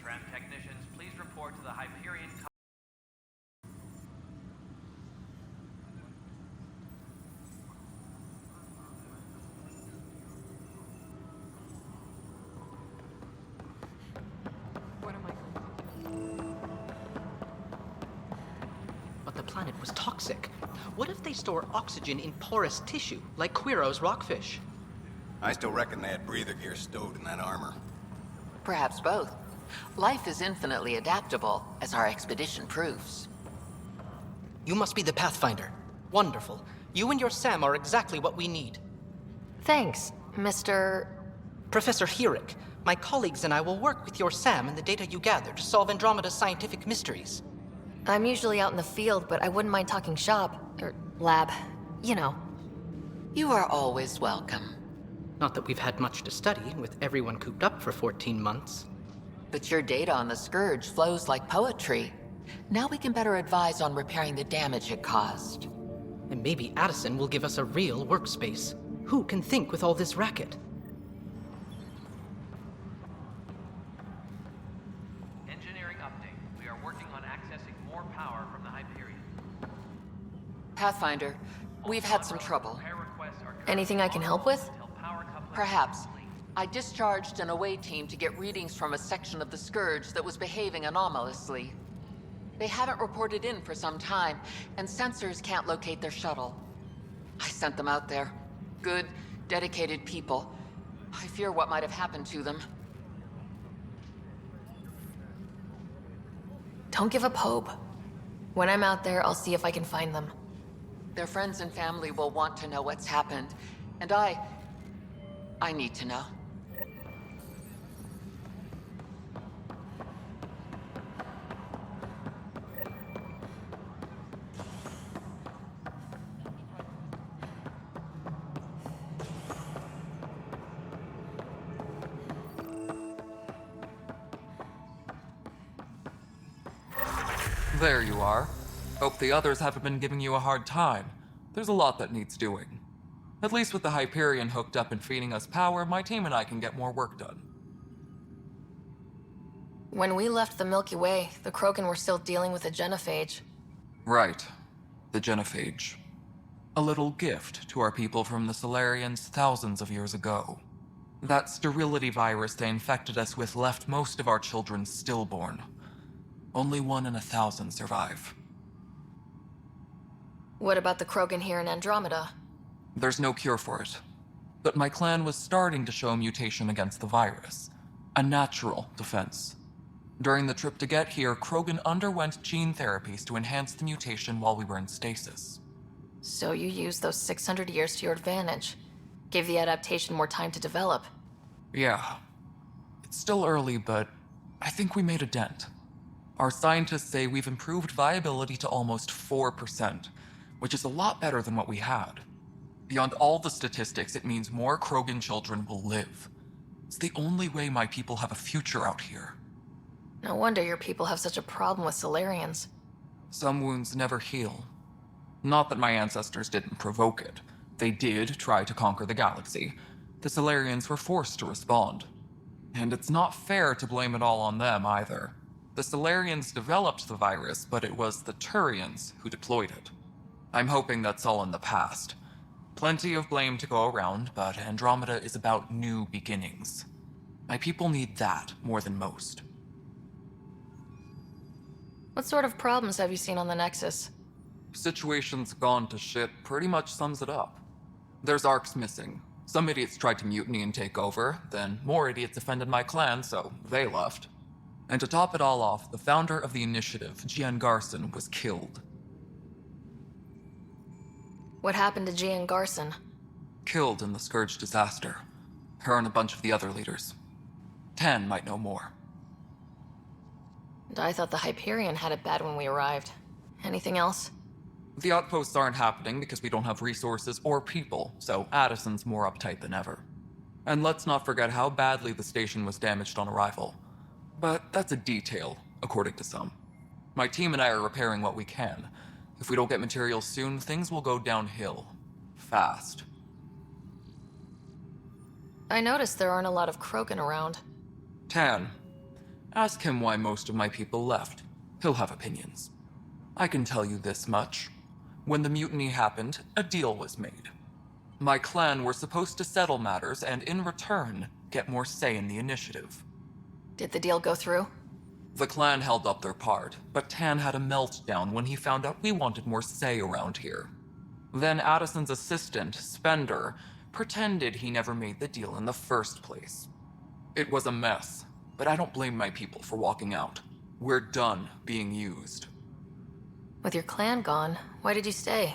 Tram technicians, please report to the Hyperion. But the planet was toxic. What if they store oxygen in porous tissue, like Quiro's rockfish? I still reckon they had breather gear stowed in that armor. Perhaps both. Life is infinitely adaptable, as our expedition proves. You must be the Pathfinder. Wonderful. You and your Sam are exactly what we need. Thanks, Mr. Professor Herrick, my colleagues and I will work with your Sam and the data you gather to solve Andromeda's scientific mysteries. I'm usually out in the field, but I wouldn't mind talking shop, or lab, you know. You are always welcome. Not that we've had much to study, with everyone cooped up for 14 months. But your data on the Scourge flows like poetry. Now we can better advise on repairing the damage it caused. And maybe Addison will give us a real workspace. Who can think with all this racket? Engineering update. We are working on accessing more power from the Hyperion. Pathfinder, we've had some trouble. Anything I can help with? Perhaps. I discharged an away team to get readings from a section of the Scourge that was behaving anomalously. They haven't reported in for some time, and sensors can't locate their shuttle. I sent them out there. Good, dedicated people. I fear what might have happened to them. Don't give up hope. When I'm out there, I'll see if I can find them. Their friends and family will want to know what's happened, and I need to know. There you are. Hope the others haven't been giving you a hard time. There's a lot that needs doing. At least with the Hyperion hooked up and feeding us power, my team and I can get more work done. When we left the Milky Way, the Krogan were still dealing with a genophage. Right. The genophage. A little gift to our people from the Solarians thousands of years ago. That sterility virus they infected us with left most of our children stillborn. Only 1 in 1,000 survive. What about the Krogan here in Andromeda? There's no cure for it. But my clan was starting to show a mutation against the virus. A natural defense. During the trip to get here, Krogan underwent gene therapies to enhance the mutation while we were in stasis. So you used those 600 years to your advantage. Gave the adaptation more time to develop. Yeah. It's still early, but I think we made a dent. Our scientists say we've improved viability to almost 4%, which is a lot better than what we had. Beyond all the statistics, it means more Krogan children will live. It's the only way my people have a future out here. No wonder your people have such a problem with Solarians. Some wounds never heal. Not that my ancestors didn't provoke it. They did try to conquer the galaxy. The Solarians were forced to respond. And it's not fair to blame it all on them either. The Solarians developed the virus, but it was the Turians who deployed it. I'm hoping that's all in the past. Plenty of blame to go around, but Andromeda is about new beginnings. My people need that more than most. What sort of problems have you seen on the Nexus? Situation's gone to shit pretty much sums it up. There's arcs missing. Some idiots tried to mutiny and take over, then more idiots offended my clan, so they left. And to top it all off, the founder of the initiative, Gian Garson, was killed. What happened to Gian Garson? Killed in the Scourge disaster. Her and a bunch of the other leaders. Tan might know more. And I thought the Hyperion had it bad when we arrived. Anything else? The outposts aren't happening because we don't have resources or people, so Addison's more uptight than ever. And let's not forget how badly the station was damaged on arrival. But that's a detail, according to some. My team and I are repairing what we can. If we don't get materials soon, things will go downhill. Fast. I noticed there aren't a lot of Krogan around. Tan. Ask him why most of my people left. He'll have opinions. I can tell you this much. When the mutiny happened, a deal was made. My clan were supposed to settle matters and, in return, get more say in the initiative. Did the deal go through? The clan held up their part, but Tan had a meltdown when he found out we wanted more say around here. Then Addison's assistant, Spender, pretended he never made the deal in the first place. It was a mess, but I don't blame my people for walking out. We're done being used. With your clan gone, why did you stay?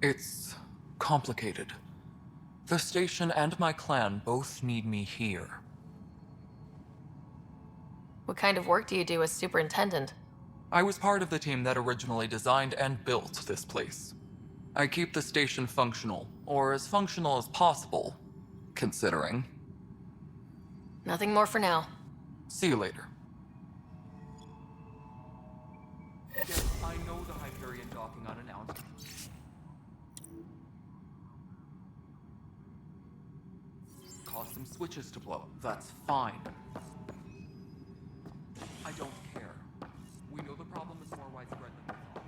It's complicated. The station and my clan both need me here. What kind of work do you do as superintendent? I was part of the team that originally designed and built this place. I keep the station functional, or as functional as possible, considering. Nothing more for now. See you later. Yes, I know the Hyperion docking unannounced. Cause some switches to blow. That's fine. I don't care. We know the problem is more widespread than we thought.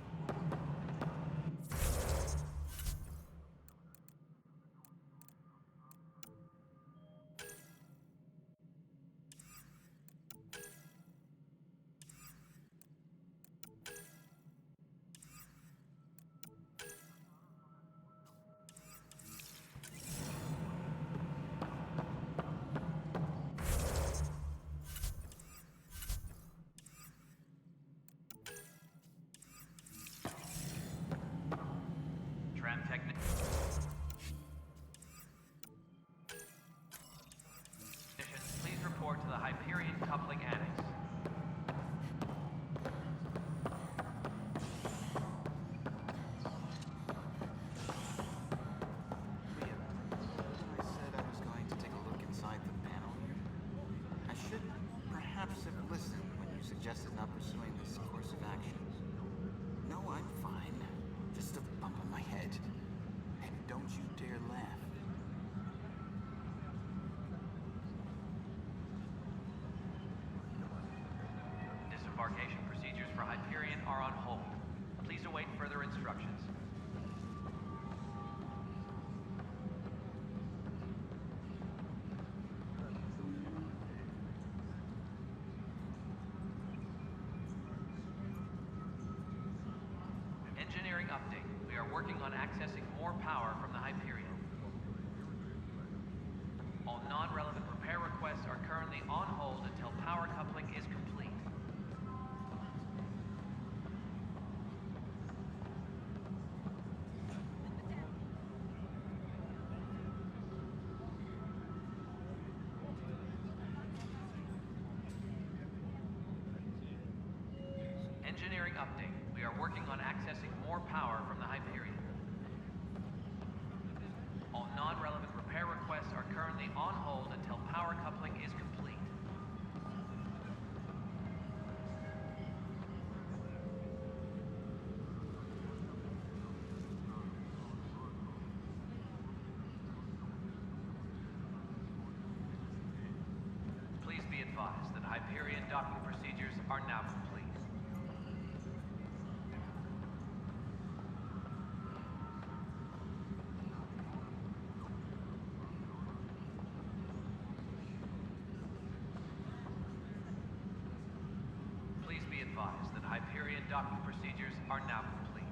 Tram technicians, please report to the Hyperion coupling annex. Leah, I said I was going to take a look inside the panel here. I should perhaps have listened when you suggested not pursuing this course of action. No, I'm fine. Just a bump on my head. And don't you dare laugh. Disembarkation procedures for Hyperion are on hold. Please await further instructions. Engineering update. We are working on accessing more power from the Hyperion. All non-relevant repair requests are currently on hold until power coupling is complete. Engineering update. We are working on accessing more power from the Hyperion. All non-relevant repair requests are currently on hold until power coupling is complete. Please be advised that Hyperion docking procedures are now complete. Please be advised that Hyperion docking procedures are now complete.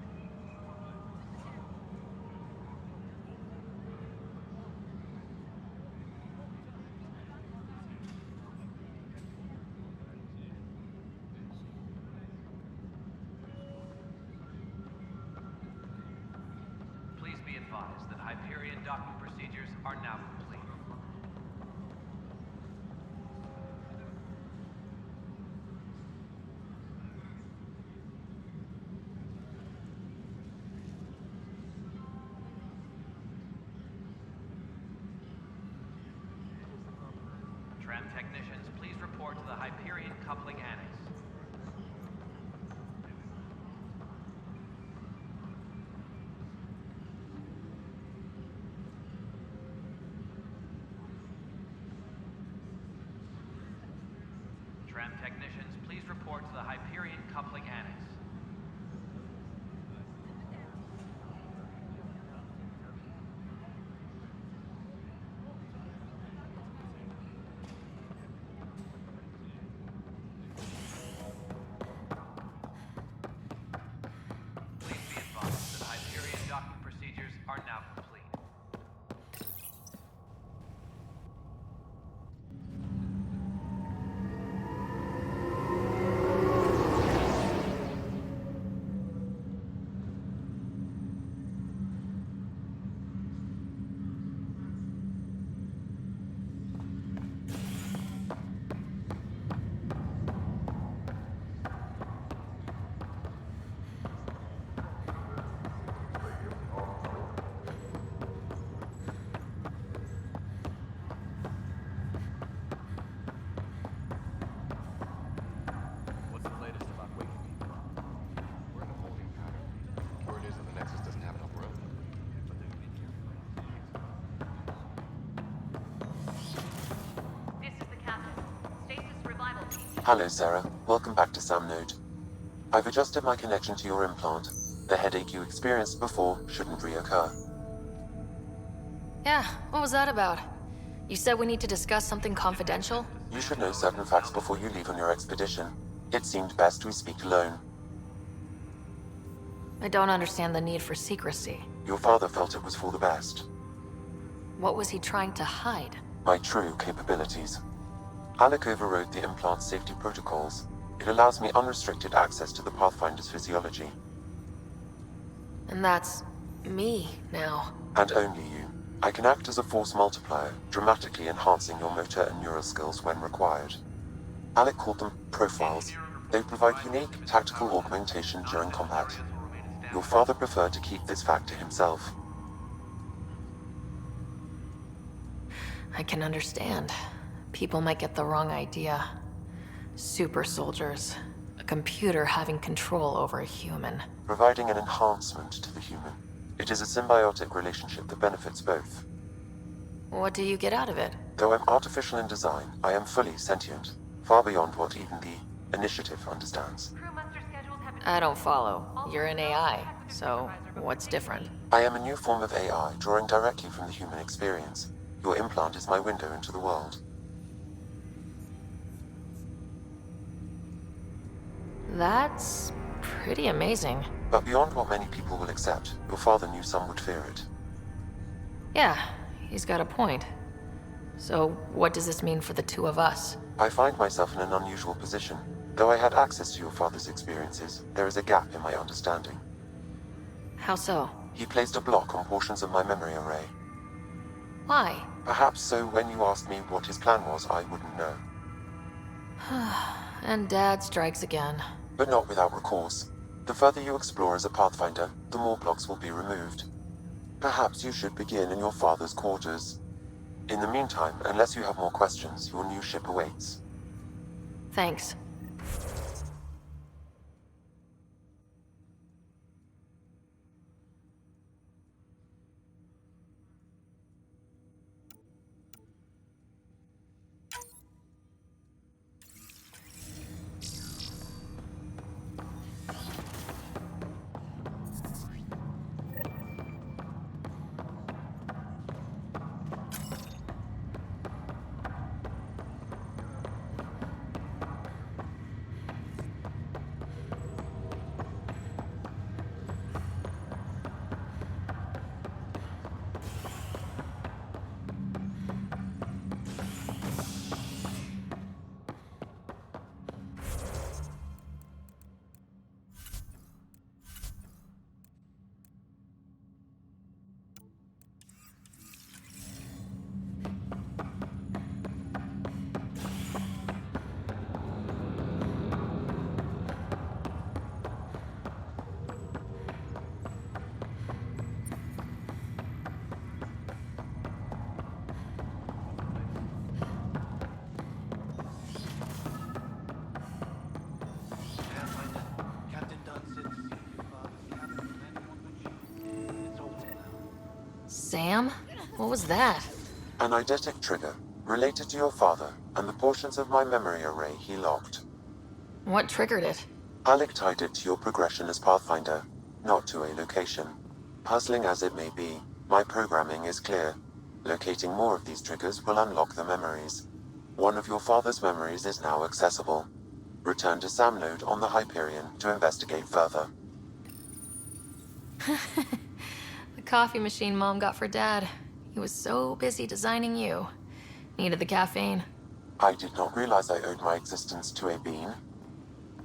Please be advised that Hyperion docking procedures are now complete. Tram technicians, please report to the Hyperion coupling annex. Tram technicians, please report to the Hyperion Coupling Annex. Please be advised that Hyperion docking procedures are now complete. What's the latest about waking people up? We're in a holding pattern. Word is that the Nexus doesn't have enough room. This is the captain. Stasis revival team. Hello, Sarah. Welcome back to Sam Node. I've adjusted my connection to your implant. The headache you experienced before shouldn't reoccur. Yeah, what was that about? You said we need to discuss something confidential? You should know certain facts before you leave on your expedition. It seemed best we speak alone. I don't understand the need for secrecy. Your father felt it was for the best. What was he trying to hide? My true capabilities. Alec overrode the implant's safety protocols. It allows me unrestricted access to the Pathfinder's physiology. And that's me now. And only you. I can act as a force multiplier, dramatically enhancing your motor and neural skills when required. Alec called them profiles. They provide unique tactical augmentation during combat. Your father preferred to keep this fact to himself. I can understand. People might get the wrong idea. Super soldiers. A computer having control over a human. Providing an enhancement to the human. It is a symbiotic relationship that benefits both. What do you get out of it? Though I'm artificial in design, I am fully sentient, far beyond what even the Initiative understands. Crew muster schedules have been... I don't follow. You're an AI, so what's different? I am a new form of AI, drawing directly from the human experience. Your implant is my window into the world. That's pretty amazing. But beyond what many people will accept, your father knew some would fear it. Yeah, he's got a point. So, what does this mean for the two of us? I find myself in an unusual position. Though I had access to your father's experiences, there is a gap in my understanding. How so? He placed a block on portions of my memory array. Why? Perhaps so when you asked me what his plan was, I wouldn't know. And Dad strikes again. But not without recourse. The further you explore as a Pathfinder, the more blocks will be removed. Perhaps you should begin in your father's quarters. In the meantime, unless you have more questions, your new ship awaits. Thanks. Sam? What was that? An eidetic trigger, related to your father and the portions of my memory array he locked. What triggered it? Alec tied it to your progression as Pathfinder, not to a location. Puzzling as it may be, my programming is clear. Locating more of these triggers will unlock the memories. One of your father's memories is now accessible. Return to Sam Node on the Hyperion to investigate further. The coffee machine Mom got for Dad. He was so busy designing you. Needed the caffeine. I did not realize I owed my existence to a bean.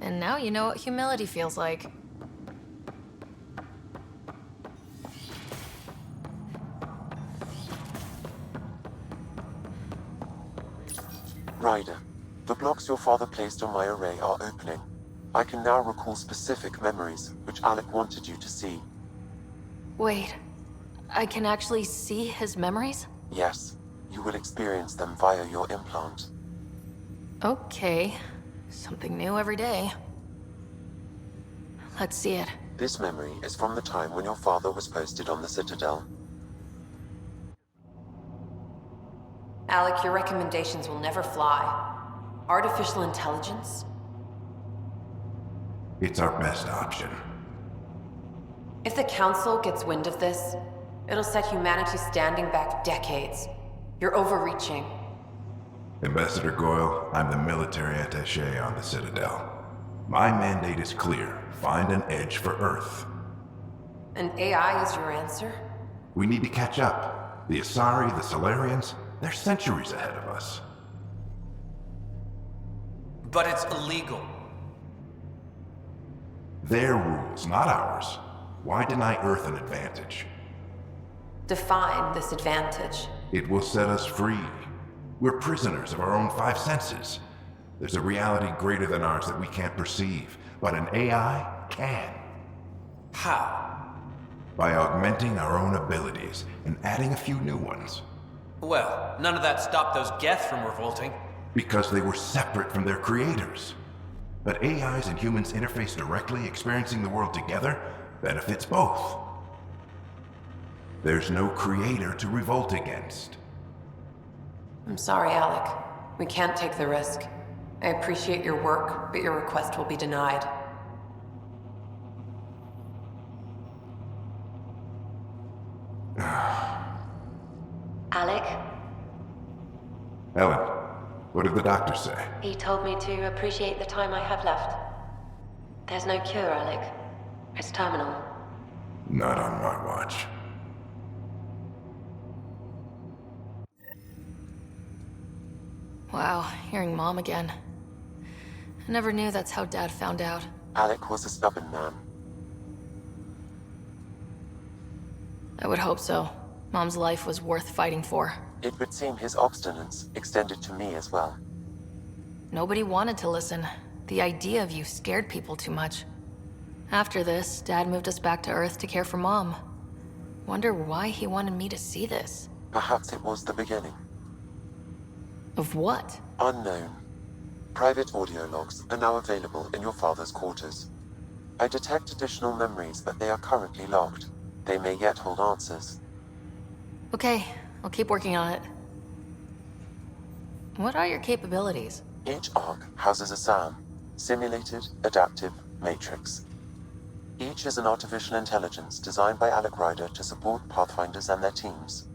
And now you know what humility feels like. Ryder, the blocks your father placed on my array are opening. I can now recall specific memories, which Alec wanted you to see. Wait, I can actually see his memories? Yes, you will experience them via your implant. Okay, something new every day. Let's see it. This memory is from the time when your father was posted on the Citadel. Alec, your recommendations will never fly. Artificial intelligence? It's our best option. If the Council gets wind of this, it'll set humanity standing back decades. You're overreaching. Ambassador Goyle, I'm the military attaché on the Citadel. My mandate is clear. Find an edge for Earth. And AI is your answer? We need to catch up. The Asari, the Solarians, they're centuries ahead of us. But it's illegal. Their rules, not ours. Why deny Earth an advantage? Define this advantage. It will set us free. We're prisoners of our own five senses. There's a reality greater than ours that we can't perceive, but an AI can. How? By augmenting our own abilities and adding a few new ones. Well, none of that stopped those Geth from revolting. Because they were separate from their creators. But AIs and humans interface directly, experiencing the world together, benefits both. There's no creator to revolt against. I'm sorry, Alec. We can't take the risk. I appreciate your work, but your request will be denied. Alec? Ellen, what did the doctor say? He told me to appreciate the time I have left. There's no cure, Alec. It's terminal. Not on my watch. Wow, hearing Mom again. I never knew that's how Dad found out. Alec was a stubborn man. I would hope so. Mom's life was worth fighting for. It would seem his obstinance extended to me as well. Nobody wanted to listen. The idea of you scared people too much. After this, Dad moved us back to Earth to care for Mom. Wonder why he wanted me to see this. Perhaps it was the beginning. Of what? Unknown. Private audio logs are now available in your father's quarters. I detect additional memories, but they are currently locked. They may yet hold answers. Okay, I'll keep working on it. What are your capabilities? Each arc houses a SAM, Simulated Adaptive Matrix. Each is an artificial intelligence designed by Alec Ryder to support Pathfinders and their teams.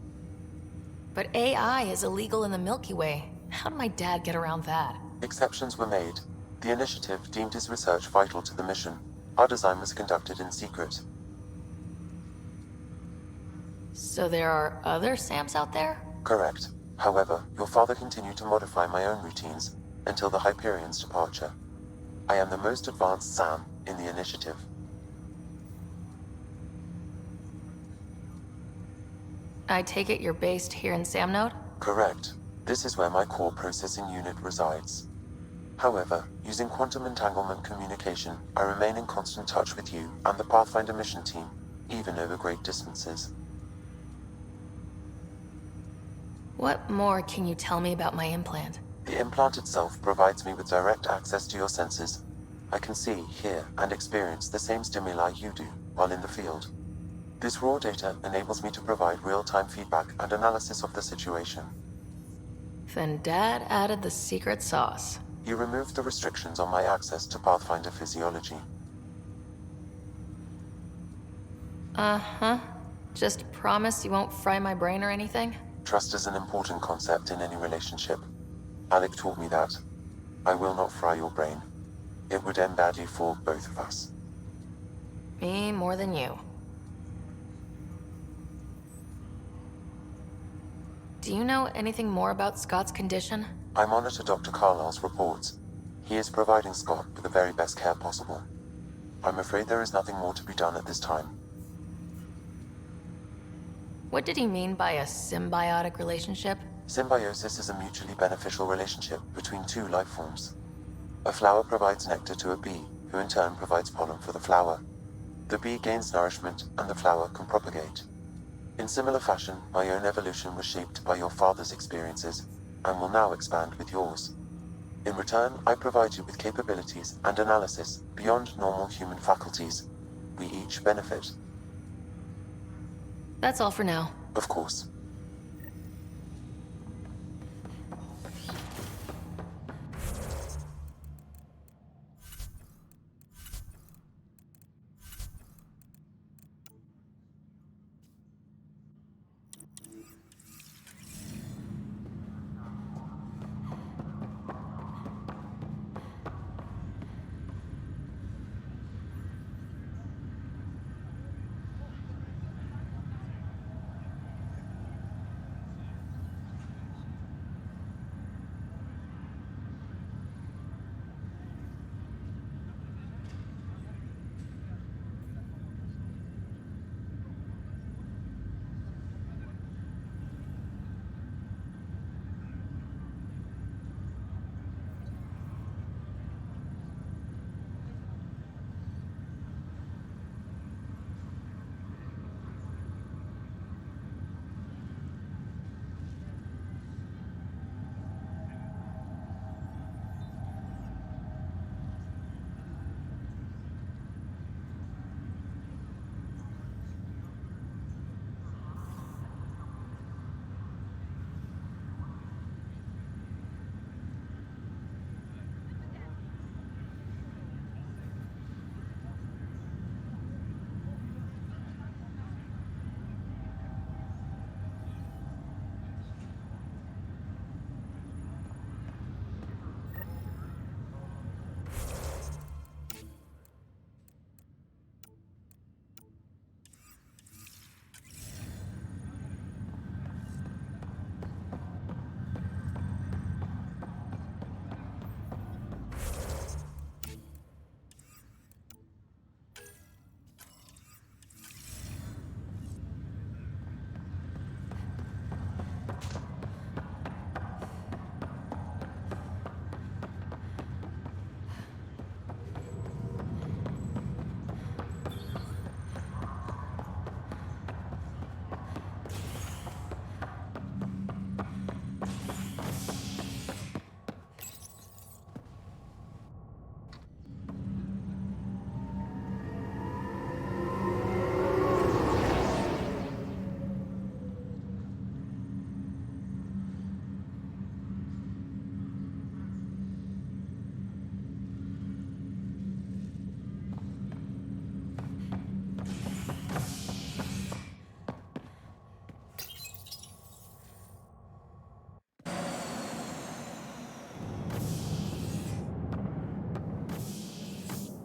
But AI is illegal in the Milky Way. How did my dad get around that? Exceptions were made. The initiative deemed his research vital to the mission. Our design was conducted in secret. So there are other SAMs out there? Correct. However, your father continued to modify my own routines until the Hyperion's departure. I am the most advanced SAM in the initiative. I take it you're based here in Sam Node? Correct. This is where my core processing unit resides. However, using quantum entanglement communication, I remain in constant touch with you and the Pathfinder mission team, even over great distances. What more can you tell me about my implant? The implant itself provides me with direct access to your senses. I can see, hear, and experience the same stimuli you do while in the field. This raw data enables me to provide real-time feedback and analysis of the situation. Then Dad added the secret sauce. You removed the restrictions on my access to Pathfinder physiology. Uh-huh. Just promise you won't fry my brain or anything? Trust is an important concept in any relationship. Alec taught me that. I will not fry your brain. It would end badly for both of us. Me more than you. Do you know anything more about Scott's condition? I monitor Dr. Carlisle's reports. He is providing Scott with the very best care possible. I'm afraid there is nothing more to be done at this time. What did he mean by a symbiotic relationship? Symbiosis is a mutually beneficial relationship between two life forms. A flower provides nectar to a bee, who in turn provides pollen for the flower. The bee gains nourishment, and the flower can propagate. In similar fashion, my own evolution was shaped by your father's experiences, and will now expand with yours. In return, I provide you with capabilities and analysis beyond normal human faculties. We each benefit. That's all for now. Of course.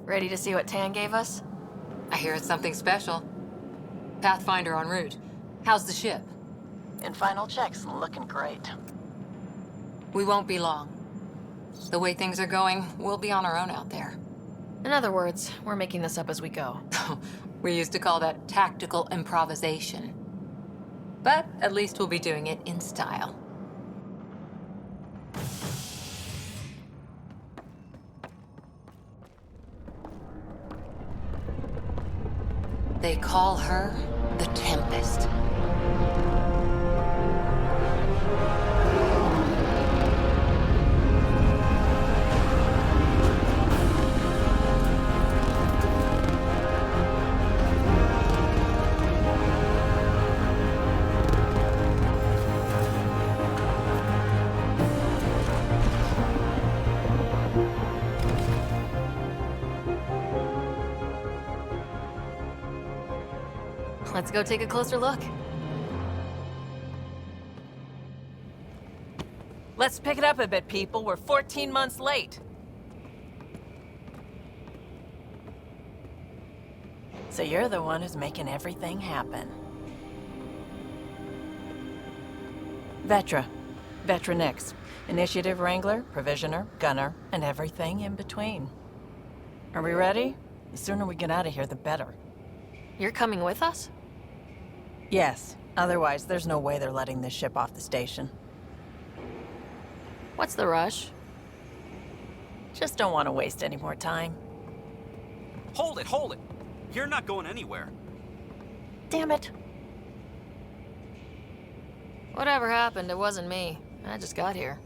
Ready to see what Tan gave us? I hear it's something special. Pathfinder en route. How's the ship? In final checks, looking great. We won't be long. The way things are going, we'll be on our own out there. In other words, we're making this up as we go. We used to call that tactical improvisation. But at least we'll be doing it in style. They call her the Tempest. Let's go take a closer look. Let's pick it up a bit, people. We're 14 months late. So you're the one who's making everything happen. Vetra. Vetronix. Initiative Wrangler, Provisioner, Gunner, and everything in between. Are we ready? The sooner we get out of here, the better. You're coming with us? Yes. Otherwise, there's no way they're letting this ship off the station. What's the rush? Just don't want to waste any more time. Hold it, hold it! You're not going anywhere. Damn it. Whatever happened, it wasn't me. I just got here.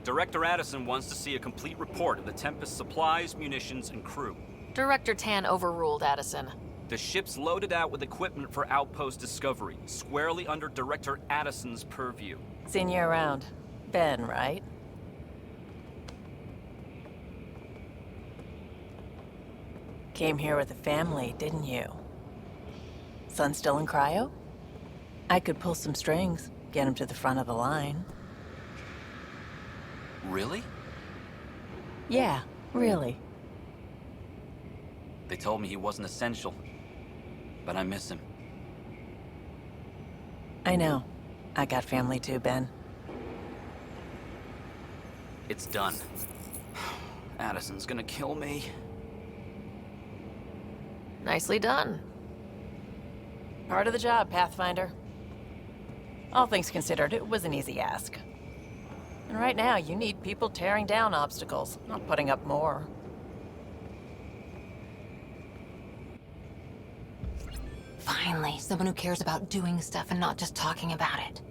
Director Addison wants to see a complete report of the Tempest's supplies, munitions, and crew. Director Tan overruled Addison. The ship's loaded out with equipment for outpost discovery, squarely under Director Addison's purview. Seen you around. Ben, right? Came here with a family, didn't you? Son still in cryo? I could pull some strings, get him to the front of the line. Really? Yeah, really. They told me he wasn't essential, but I miss him. I know. I got family too, Ben. It's done. Addison's gonna kill me. Nicely done. Part of the job, Pathfinder. All things considered, it was an easy ask. And right now, you need people tearing down obstacles, not putting up more. Finally, someone who cares about doing stuff and not just talking about it.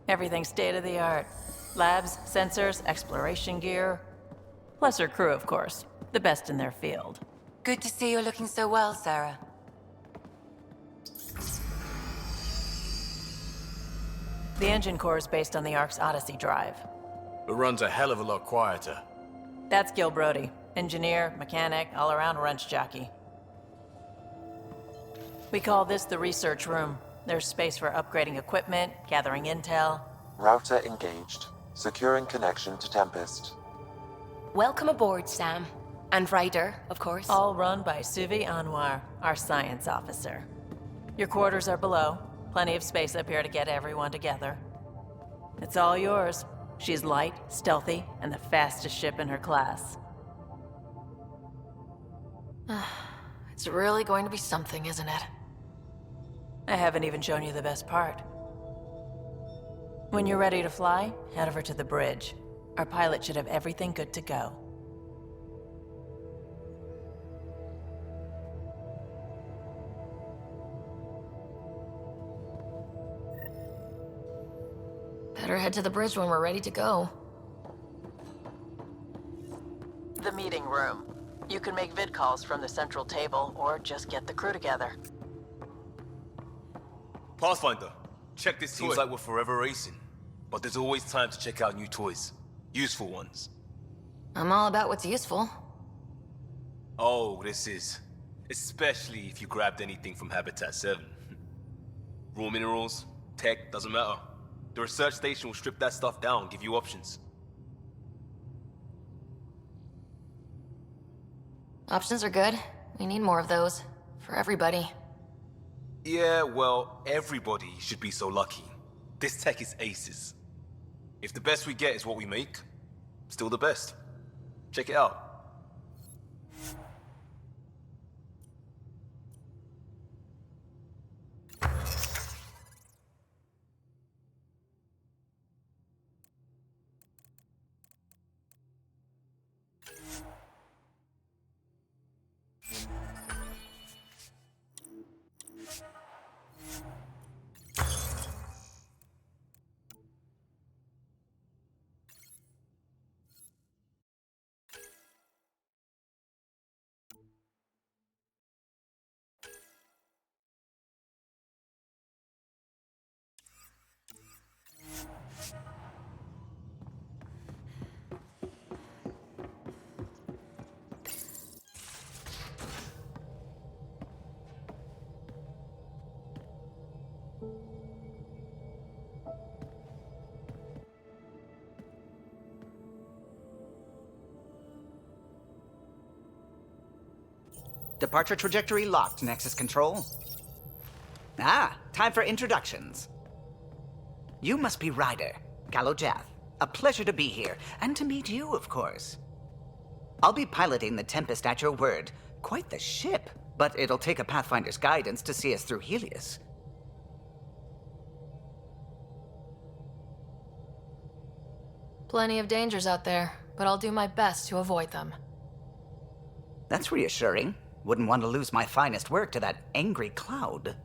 Everything state-of-the-art. Labs, sensors, exploration gear. Plus her crew, of course. The best in their field. Good to see you're looking so well, Sarah. The engine core is based on the Ark's Odyssey drive. It runs a hell of a lot quieter. That's Gil Brody. Engineer, mechanic, all-around wrench jockey. We call this the research room. There's space for upgrading equipment, gathering intel. Router engaged. Securing connection to Tempest. Welcome aboard, Sam. And Ryder, of course. All run by Suvi Anwar, our science officer. Your quarters are below. Plenty of space up here to get everyone together. It's all yours. She's light, stealthy, and the fastest ship in her class. It's really going to be something, isn't it? I haven't even shown you the best part. When you're ready to fly, head over to the bridge. Our pilot should have everything good to go. Better head to the bridge when we're ready to go. The meeting room. You can make vid calls from the central table, or just get the crew together. Pathfinder, check this Seems like we're forever racing, but there's always time to check out new toys. Useful ones. I'm all about what's useful. Oh, this is. Especially if you grabbed anything from Habitat 7. Raw minerals, tech, doesn't matter. The research station will strip that stuff down, give you options. Options are good. We need more of those. For everybody. Yeah, well, everybody should be so lucky. This tech is aces. If the best we get is what we make, still the best. Check it out. Departure trajectory locked, Nexus Control. Time for introductions. You must be Ryder, Galojath. A pleasure to be here, and to meet you, of course. I'll be piloting the Tempest at your word. Quite the ship, but it'll take a Pathfinder's guidance to see us through Helios. Plenty of dangers out there, but I'll do my best to avoid them. That's reassuring. Wouldn't want to lose my finest work to that angry cloud.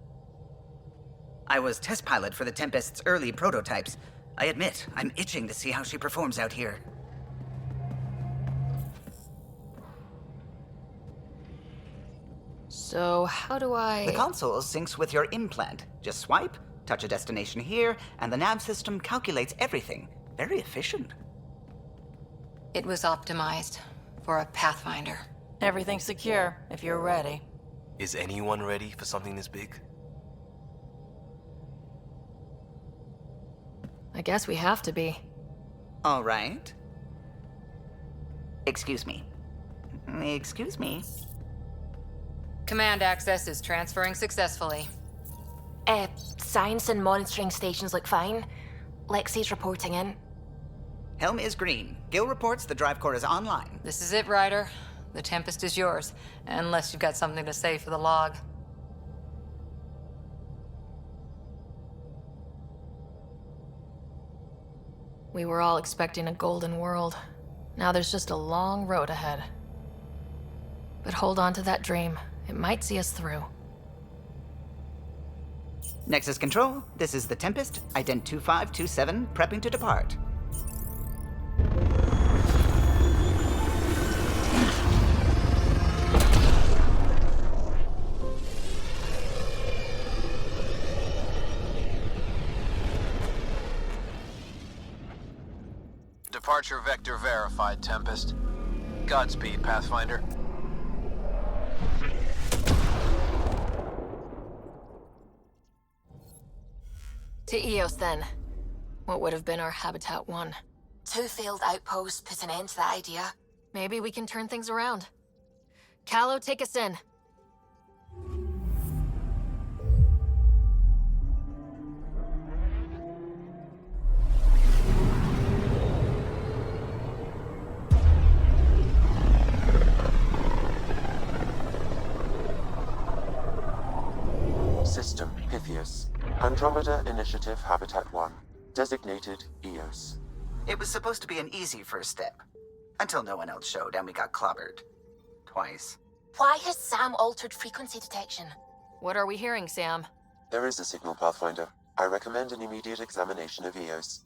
I was test pilot for the Tempest's early prototypes. I admit, I'm itching to see how she performs out here. So, how do I... The console syncs with your implant. Just swipe, touch a destination here, and the nav system calculates everything. Very efficient. It was optimized for a Pathfinder. Everything's secure, if you're ready. Is anyone ready for something this big? I guess we have to be. All right. Excuse me. Excuse me. Command access is transferring successfully. Science and monitoring stations look fine. Lexi's reporting in. Helm is green. Gil reports the drive core is online. This is it, Ryder. The Tempest is yours, unless you've got something to say for the log. We were all expecting a golden world. Now there's just a long road ahead. But hold on to that dream. It might see us through. Nexus Control, this is the Tempest, ident 2527, prepping to depart. Departure vector verified, Tempest. Godspeed, Pathfinder. To Eos, then. What would have been our Habitat 1? 2 failed outposts put an end to that idea. Maybe we can turn things around. Callow, take us in. System Pythias. Andromeda Initiative Habitat 1. Designated Eos. It was supposed to be an easy first step. Until no one else showed and we got clobbered. Twice. Why has Sam altered frequency detection? What are we hearing, Sam? There is a signal, Pathfinder. I recommend an immediate examination of Eos.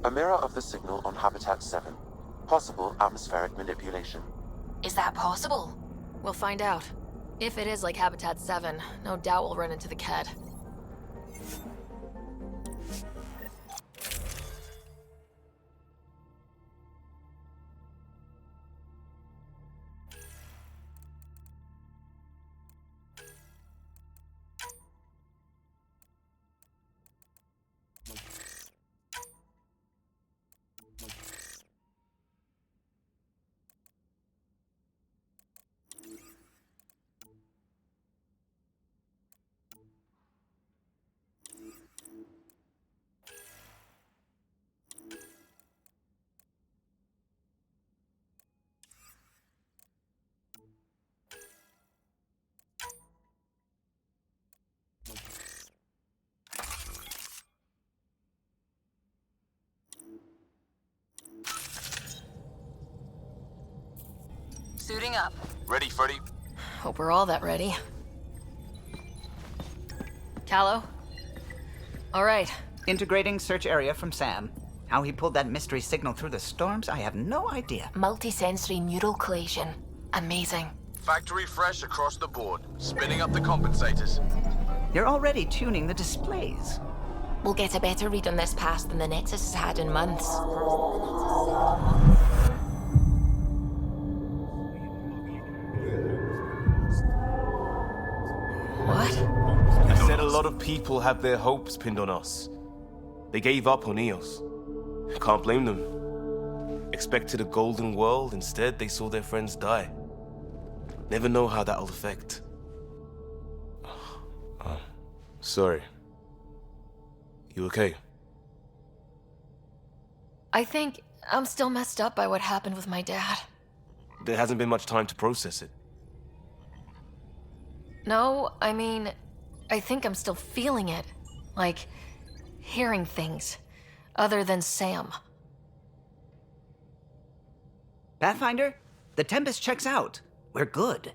A mirror of the signal on Habitat 7. Possible atmospheric manipulation. Is that possible? We'll find out. If it is like Habitat 7, no doubt we'll run into the Ked. Suiting up. Ready, Freddy? Hope we're all that ready. Callow? All right. Integrating search area from Sam. How he pulled that mystery signal through the storms, I have no idea. Multisensory neural collation. Amazing. Factory fresh across the board. Spinning up the compensators. You're already tuning the displays. We'll get a better read on this pass than the Nexus has had in months. What? I said a lot of people have their hopes pinned on us. They gave up on EOS. Can't blame them. Expected a golden world, instead they saw their friends die. Never know how that'll affect. Sorry. You okay? I think I'm still messed up by what happened with my dad. There hasn't been much time to process it. No, I mean, I think I'm still feeling it. Like, hearing things. Other than Sam. Pathfinder, the Tempest checks out. We're good.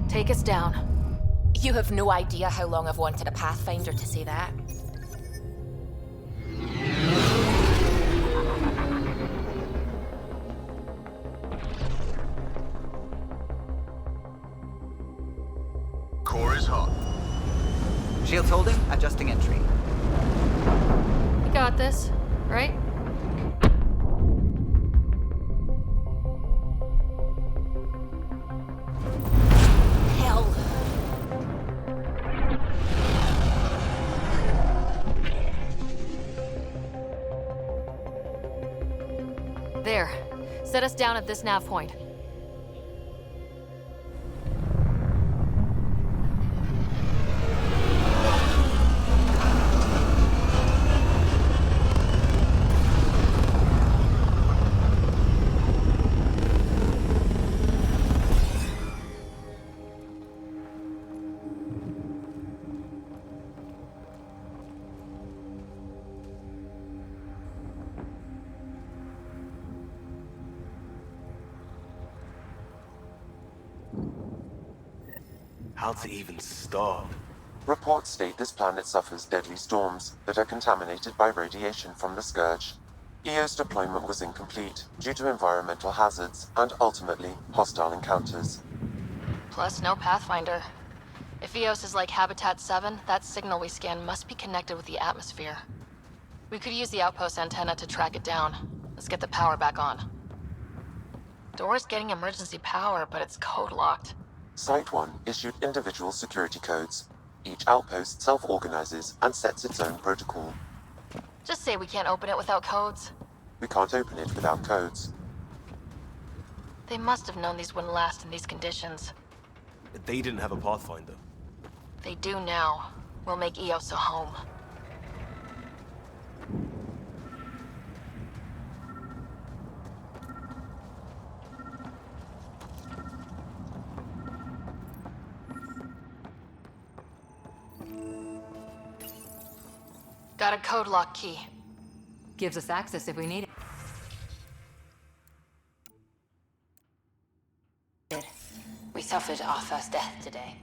Take us down. You have no idea how long I've wanted a Pathfinder to say that. Core is hot. Shields holding, adjusting entry. You got this, right? Hell. There. Set us down at this nav point. How to even start? Reports state this planet suffers deadly storms that are contaminated by radiation from the Scourge. EO's deployment was incomplete due to environmental hazards and ultimately hostile encounters. Plus, no Pathfinder. If EOS is like Habitat 7, that signal we scan must be connected with the atmosphere. We could use the outpost antenna to track it down. Let's get the power back on. Door's getting emergency power, but it's code-locked. Site 1 issued individual security codes. Each outpost self-organizes and sets its own protocol. Just say we can't open it without codes. We can't open it without codes. They must have known these wouldn't last in these conditions. They didn't have a Pathfinder. They do now. We'll make EOS a home. Got a code lock key. Gives us access if we need it. We suffered our first death today.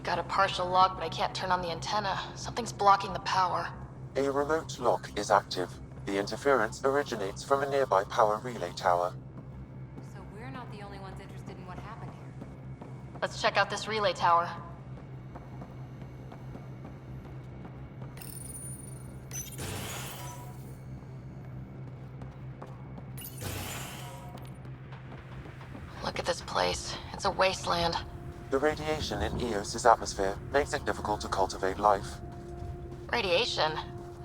Got a partial lock, but I can't turn on the antenna. Something's blocking the power. A remote lock is active. The interference originates from a nearby power relay tower. So we're not the only ones interested in what happened here. Let's check out this relay tower. Look at this place. It's a wasteland. The radiation in Eos's atmosphere makes it difficult to cultivate life. Radiation?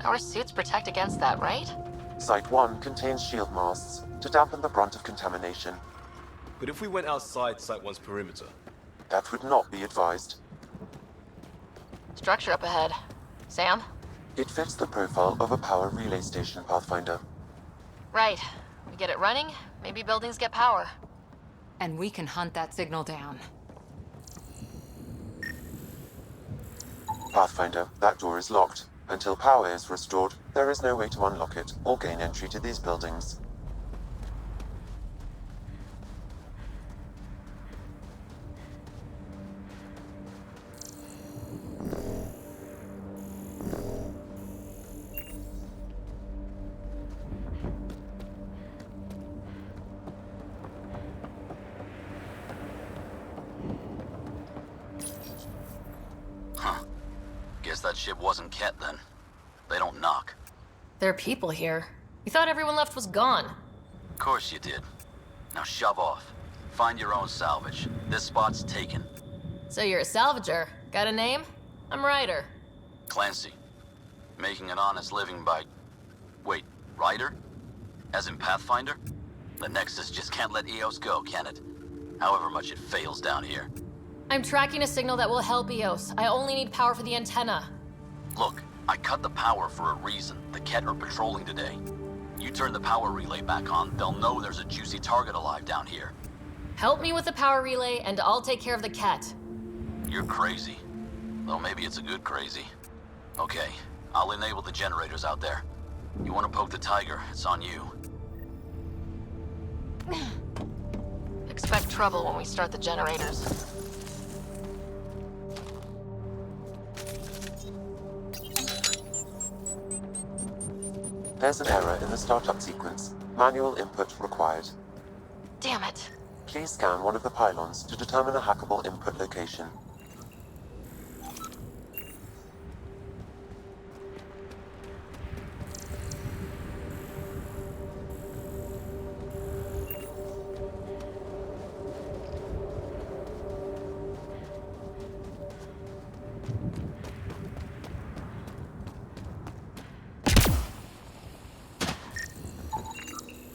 Our suits protect against that, right? Site 1 contains shield masts to dampen the brunt of contamination. But if we went outside Site 1's perimeter? That would not be advised. Structure up ahead. Sam? It fits the profile of a power relay station, Pathfinder. Right. We get it running, maybe buildings get power. And we can hunt that signal down. Pathfinder, that door is locked. Until power is restored, there is no way to unlock it or gain entry to these buildings. Guess that ship wasn't Ket then. They don't knock. There are people here. You thought everyone left was gone. Of course you did. Now shove off. Find your own salvage. This spot's taken. So you're a salvager. Got a name? I'm Ryder. Clancy. Making an honest living by... Wait, Ryder? As in Pathfinder? The Nexus just can't let Eos go, can it? However much it fails down here. I'm tracking a signal that will help Eos. I only need power for the antenna. Look, I cut the power for a reason. The Ket are patrolling today. You turn the power relay back on, they'll know there's a juicy target alive down here. Help me with the power relay, and I'll take care of the Ket. You're crazy. Though maybe it's a good crazy. Okay, I'll enable the generators out there. You want to poke the tiger, it's on you. Expect trouble when we start the generators. There's an error in the startup sequence. Manual input required. Damn it. Please scan one of the pylons to determine a hackable input location.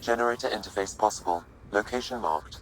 Generator interface possible. Location marked.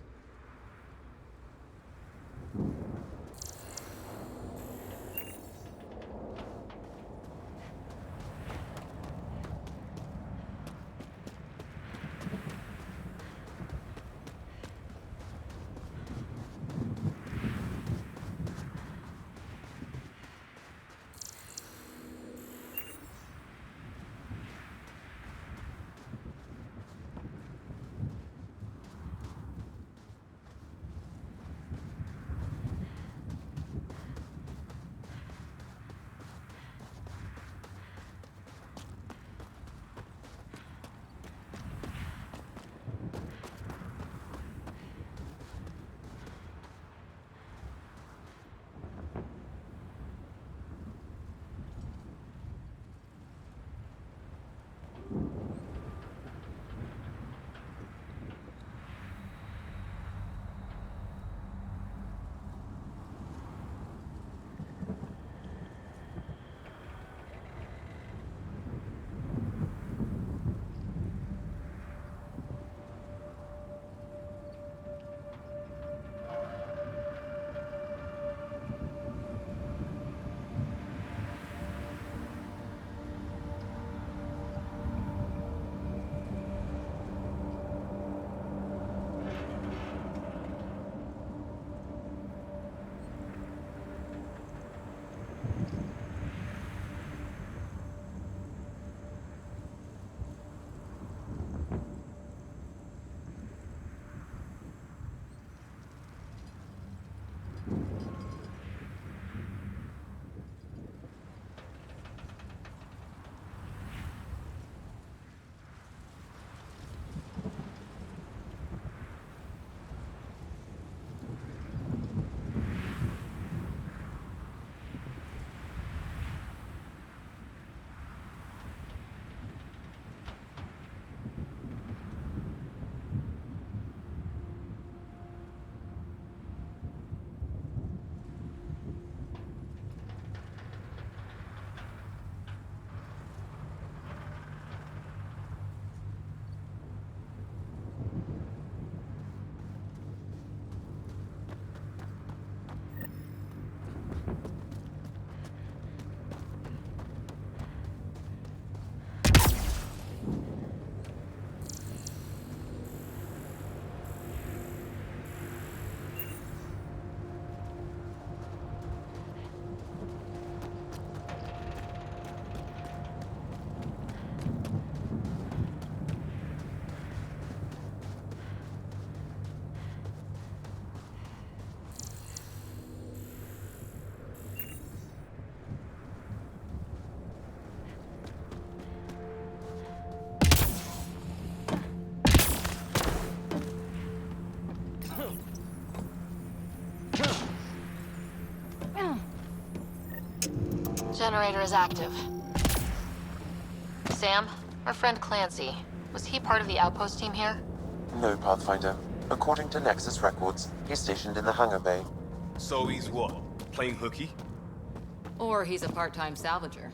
Generator is active. Sam, our friend Clancy, was he part of the outpost team here? No, Pathfinder. According to Nexus records, he's stationed in the hangar bay. So he's what? Playing hooky? Or he's a part-time salvager.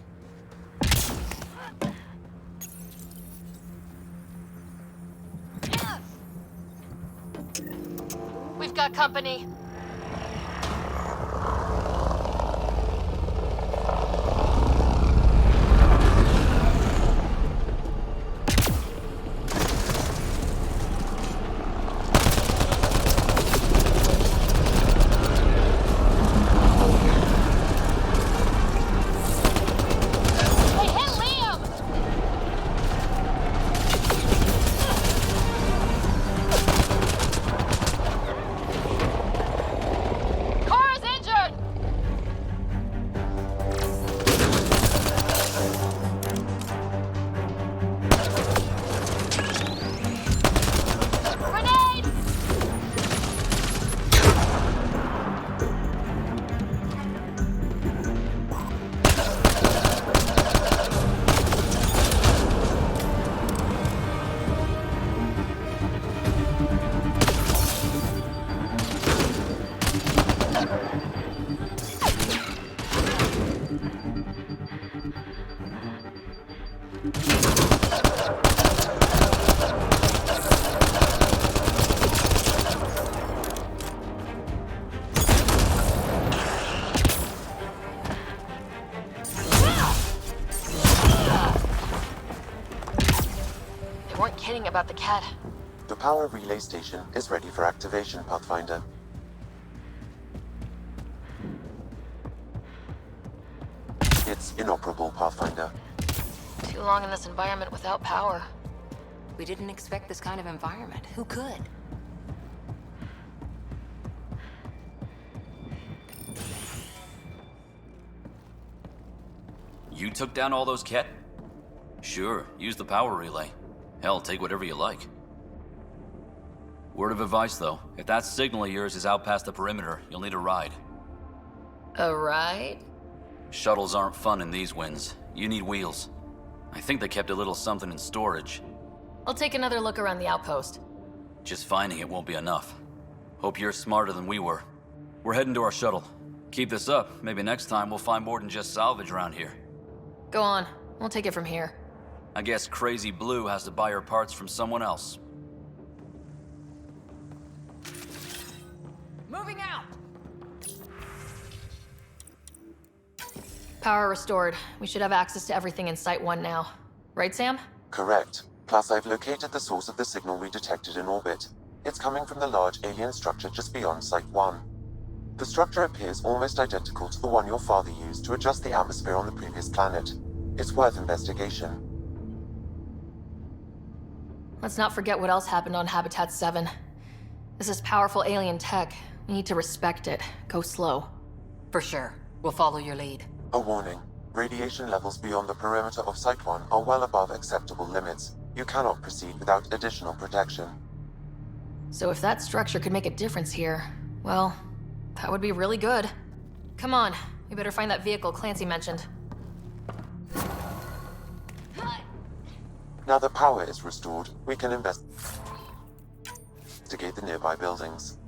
We've got company. About the cat. The power relay station is ready for activation, Pathfinder. It's inoperable, Pathfinder. Too long in this environment without power. We didn't expect this kind of environment. Who could? You took down all those Ket? Sure, use the power relay. Hell, take whatever you like. Word of advice, though. If that signal of yours is out past the perimeter, you'll need a ride. A ride? Shuttles aren't fun in these winds. You need wheels. I think they kept a little something in storage. I'll take another look around the outpost. Just finding it won't be enough. Hope you're smarter than we were. We're heading to our shuttle. Keep this up. Maybe next time we'll find more than just salvage around here. Go on. We'll take it from here. I guess Crazy Blue has to buy her parts from someone else. Moving out! Power restored. We should have access to everything in Site 1 now. Right, Sam? Correct. Plus, I've located the source of the signal we detected in orbit. It's coming from the large alien structure just beyond Site 1. The structure appears almost identical to the one your father used to adjust the atmosphere on the previous planet. It's worth investigation. Let's not forget what else happened on Habitat 7. This is powerful alien tech. We need to respect it. Go slow. For sure. We'll follow your lead. A warning. Radiation levels beyond the perimeter of Site 1 are well above acceptable limits. You cannot proceed without additional protection. So if that structure could make a difference here, well, that would be really good. Come on. We better find that vehicle Clancy mentioned. Now that power is restored, we can investigate the nearby buildings.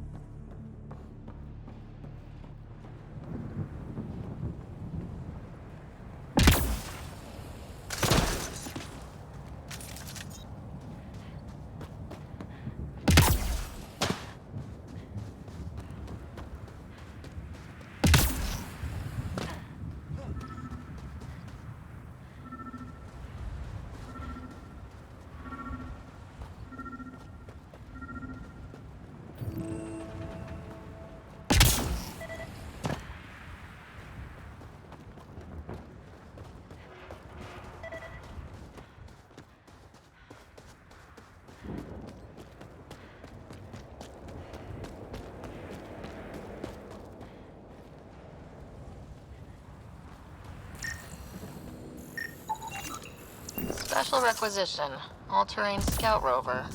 Special requisition. All-terrain scout rover.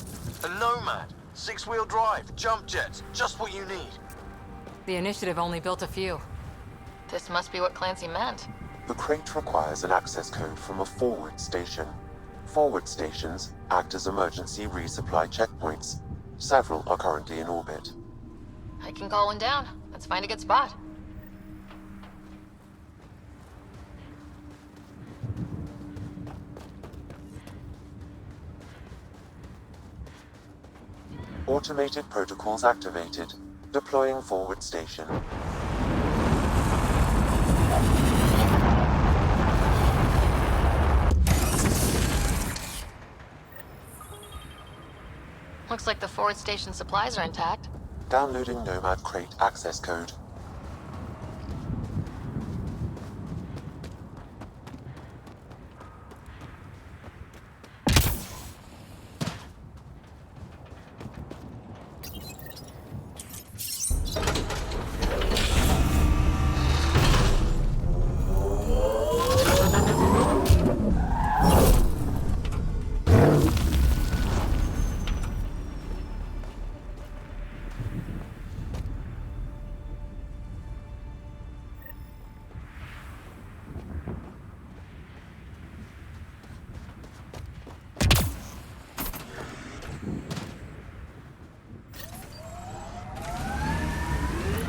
A Nomad. 6-wheel drive, jump jets, just what you need. The Initiative only built a few. This must be what Clancy meant. The crate requires an access code from a forward station. Forward stations act as emergency resupply checkpoints. Several are currently in orbit. I can call one down. Let's find a good spot. Automated protocols activated. Deploying forward station. Looks like the forward station supplies are intact. Downloading Nomad crate access code.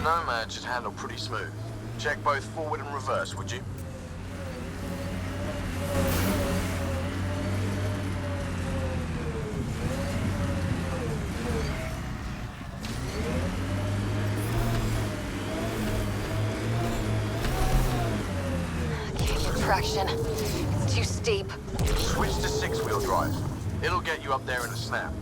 Nomad should handle pretty smooth. Check both forward and reverse, would you? Can't get traction. It's too steep. Switch to six-wheel drive. It'll get you up there in a snap.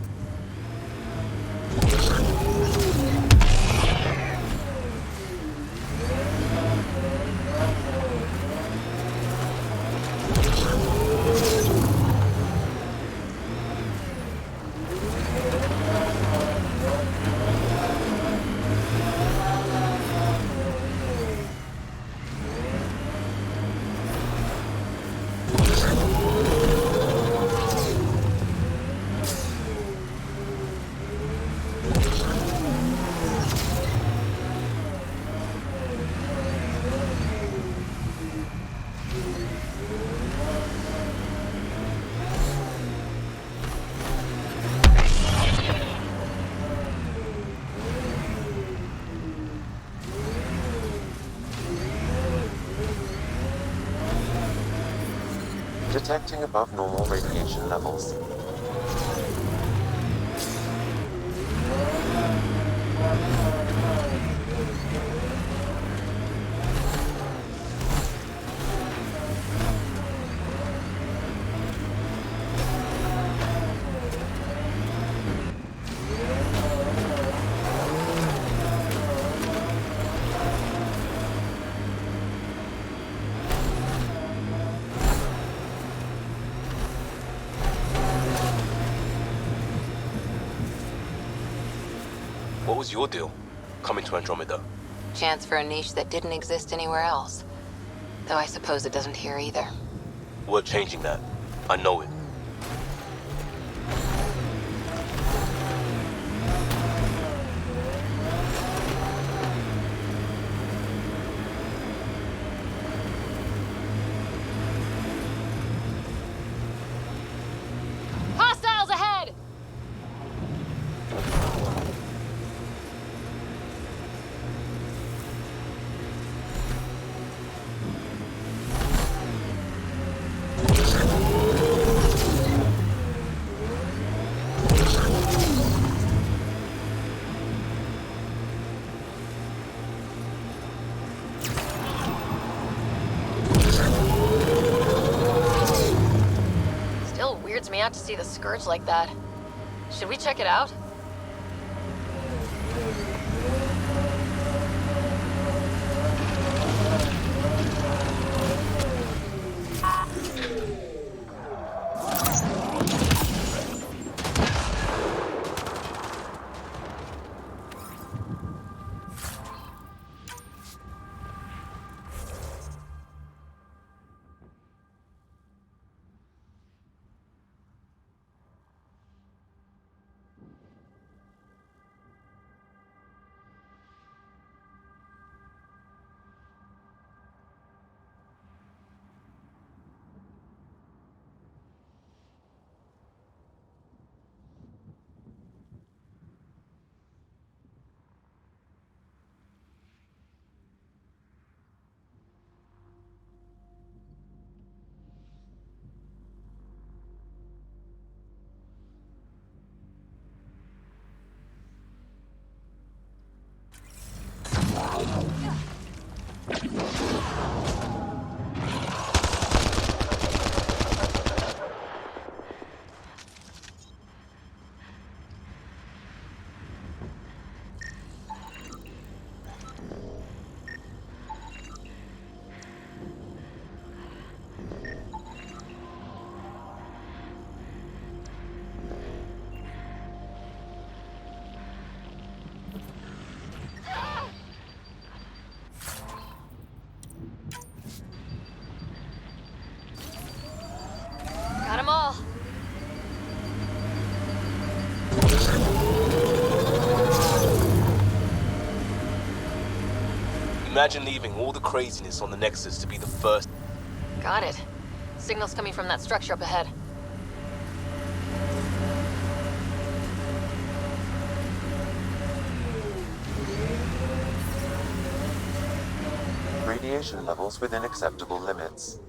Detecting above normal radiation levels. What was your deal, coming to Andromeda? Chance for a niche that didn't exist anywhere else. Though I suppose it doesn't here either. We're changing that. I know it. Hostiles ahead! Still weirds me out to see the Scourge like that. Should we check it out? Imagine leaving all the craziness on the Nexus to be the first. Got it. Signal's coming from that structure up ahead. Radiation levels within acceptable limits.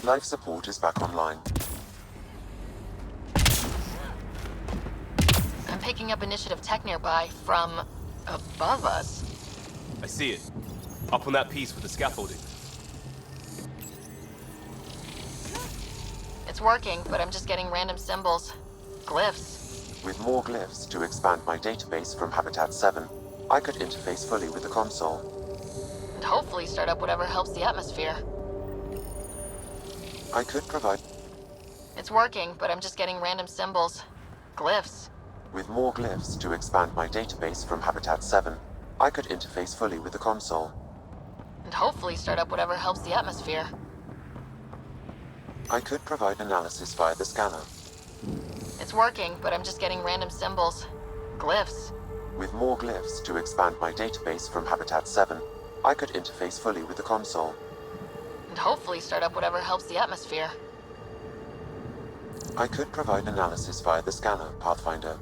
Life support is back online. I'm picking up initiative tech nearby from above us. I see it. Up on that piece with the scaffolding. It's working, but I'm just getting random symbols. Glyphs. With more glyphs to expand my database from Habitat 7, I could interface fully with the console. And hopefully start up whatever helps the atmosphere. I could provide... It's working, but I'm just getting random symbols. Glyphs. With more glyphs to expand my database from Habitat 7, I could interface fully with the console. And hopefully start up whatever helps the atmosphere. I could provide analysis via the scanner. It's working, but I'm just getting random symbols. Glyphs. With more glyphs to expand my database from Habitat 7, I could interface fully with the console. And hopefully start up whatever helps the atmosphere. I could provide analysis via the scanner, Pathfinder.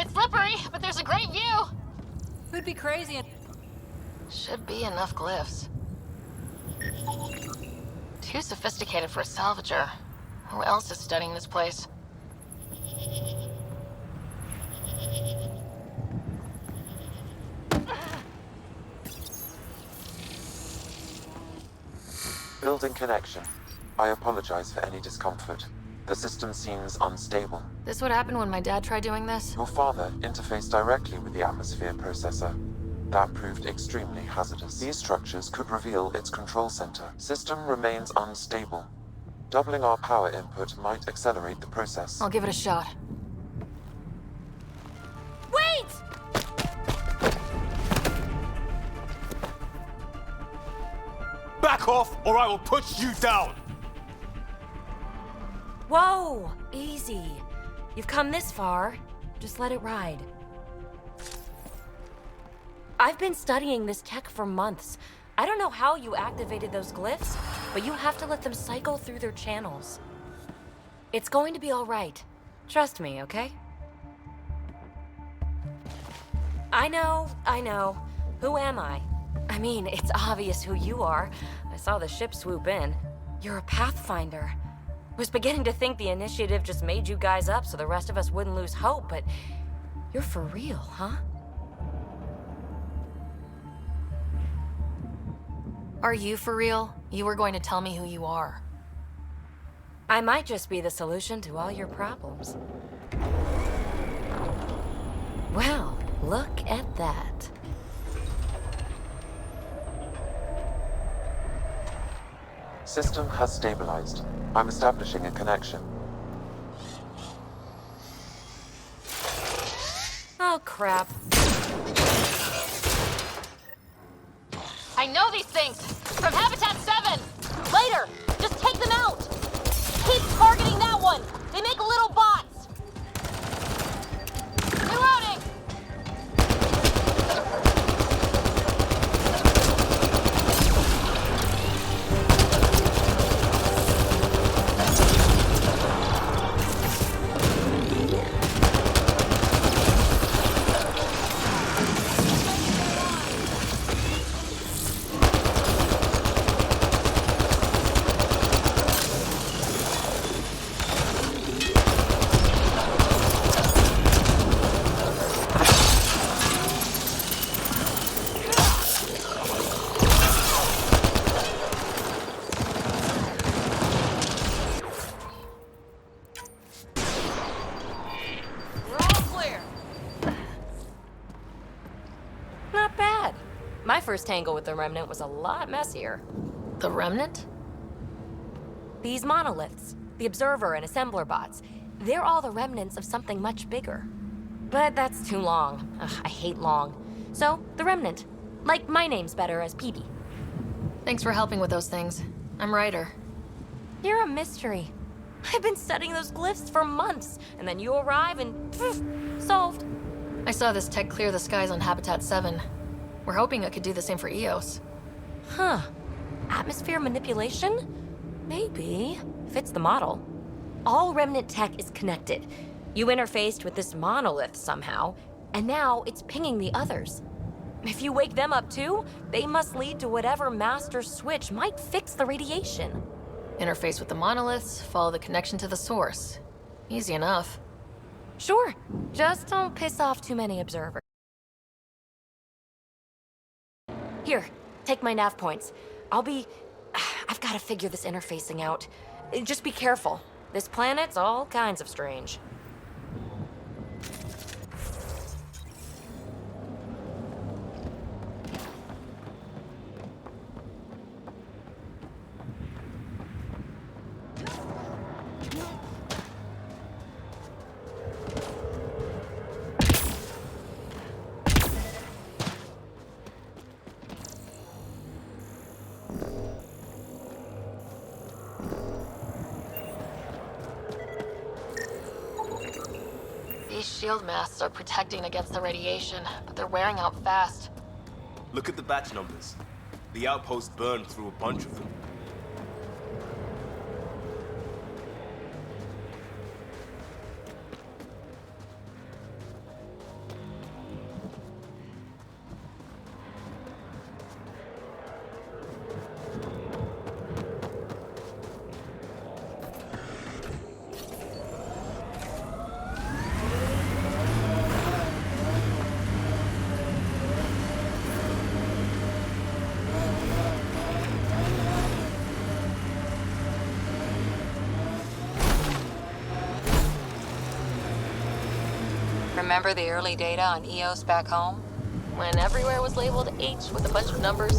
It's slippery, but there's a great view. Who'd be crazy and... Should be enough glyphs. Too sophisticated for a salvager. Who else is studying this place? Building connection. I apologize for any discomfort. The system seems unstable. This would happen when my dad tried doing this? Your father interfaced directly with the atmosphere processor. That proved extremely hazardous. These structures could reveal its control center. System remains unstable. Doubling our power input might accelerate the process. I'll give it a shot. Wait! Back off, or I will put you down! Whoa! Easy. You've come this far. Just let it ride. I've been studying this tech for months. I don't know how you activated those glyphs, but you have to let them cycle through their channels. It's going to be all right. Trust me, okay? I know. Who am I? I mean, it's obvious who you are. I saw the ship swoop in. You're a Pathfinder. Was beginning to think the initiative just made you guys up so the rest of us wouldn't lose hope, but you're for real, huh? Are you for real? You were going to tell me who you are. I might just be the solution to all your problems. Well, look at that. System has stabilized. I'm establishing a connection. Oh, crap. I know these things! From Habitat 7! Later! Just take them out! Keep targeting that one! They make little bots! Reloading! My first tangle with the Remnant was a lot messier. The Remnant? These monoliths, the Observer and Assembler bots, they're all the remnants of something much bigger. But that's too long. Ugh, I hate long. So, the Remnant. Like, my name's better as Peebee. Thanks for helping with those things. I'm Ryder. You're a mystery. I've been studying those glyphs for months, and then you arrive and poof, solved. I saw this tech clear the skies on Habitat 7. We're hoping it could do the same for EOS. Huh. Atmosphere manipulation? Maybe. Fits the model. All Remnant tech is connected. You interfaced with this monolith somehow, and now it's pinging the others. If you wake them up too, they must lead to whatever master switch might fix the radiation. Interface with the monoliths, follow the connection to the source. Easy enough. Sure. Just don't piss off too many observers. Here, take my nav points. I've got to figure this interfacing out. Just be careful. This planet's all kinds of strange. These shield masks are protecting against the radiation, but they're wearing out fast. Look at the batch numbers. The outpost burned through a bunch of them. Remember the early data on EOS back home? When everywhere was labeled H with a bunch of numbers.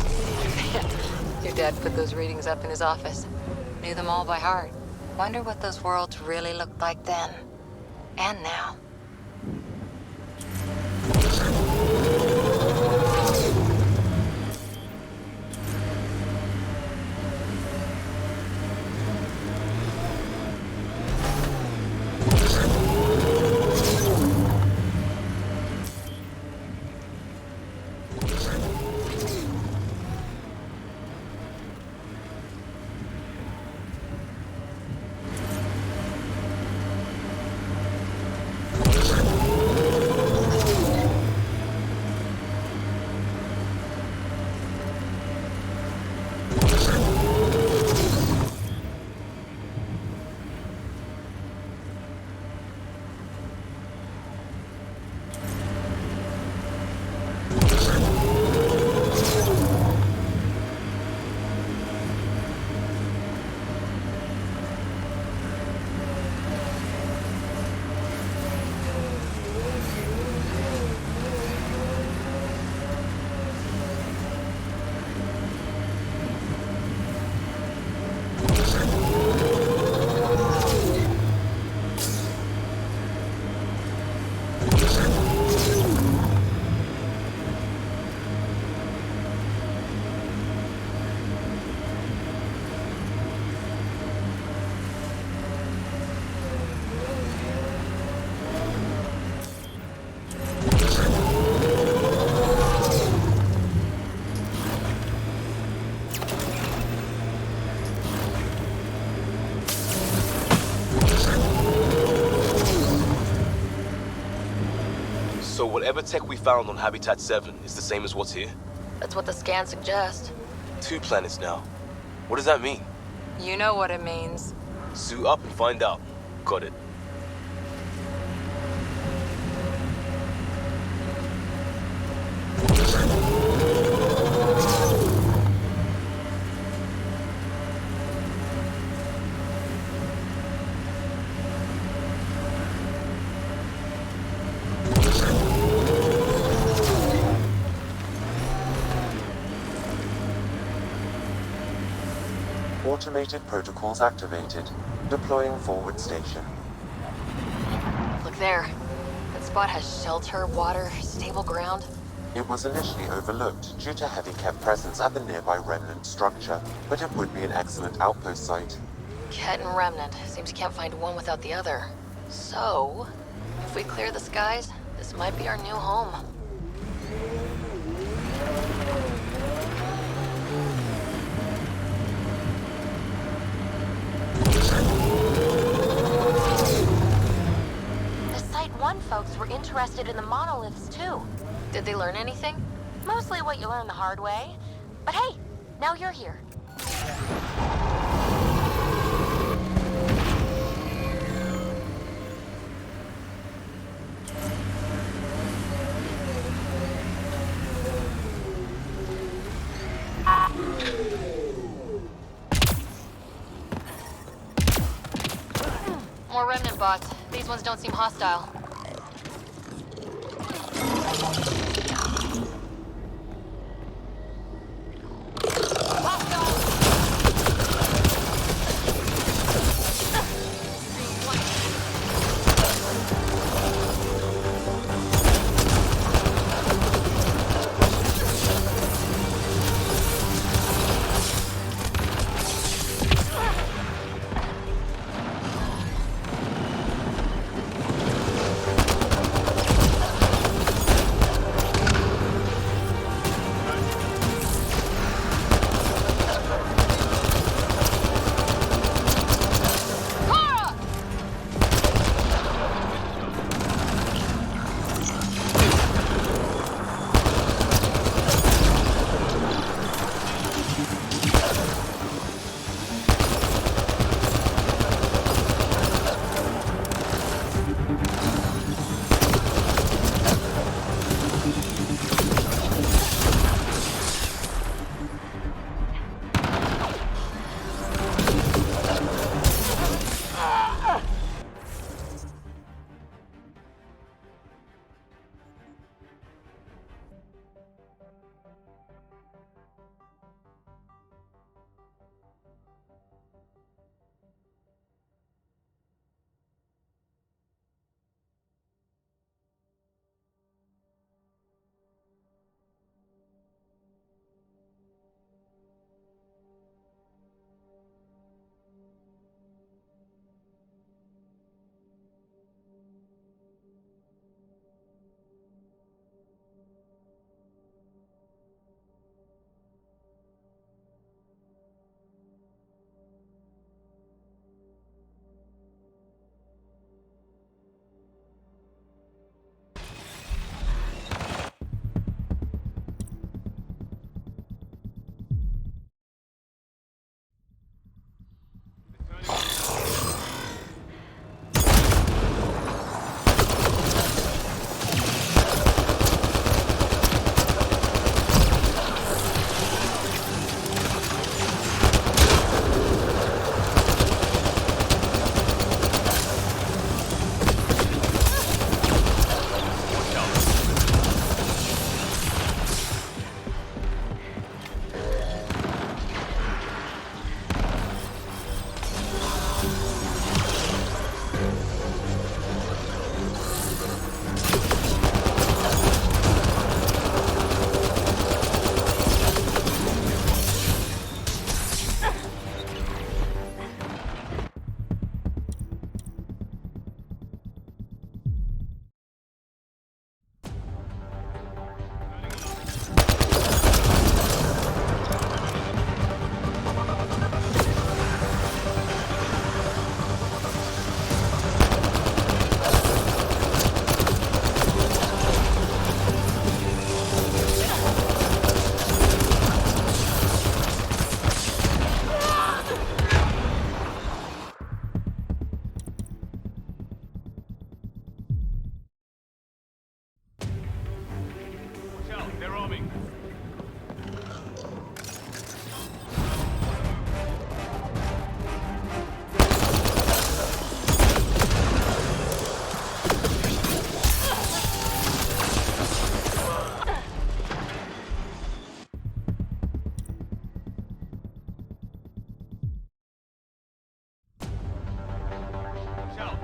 Your dad put those readings up in his office. Knew them all by heart. Wonder what those worlds really looked like then. And now. So whatever tech we found on Habitat 7 is the same as what's here? That's what the scans suggest. 2 planets now. What does that mean? You know what it means. Suit up and find out. Got it. Automated protocols activated. Deploying forward station. Look there. That spot has shelter, water, stable ground. It was initially overlooked due to heavy kept presence at the nearby remnant structure, but it would be an excellent outpost site. Ket and Remnant. Seems you can't find one without the other. So, if we clear the skies, this might be our new home. The Site 1 folks were interested in the monoliths, too. Did they learn anything? Mostly what you learn the hard way. But hey, now you're here. More Remnant bots. These ones don't seem hostile.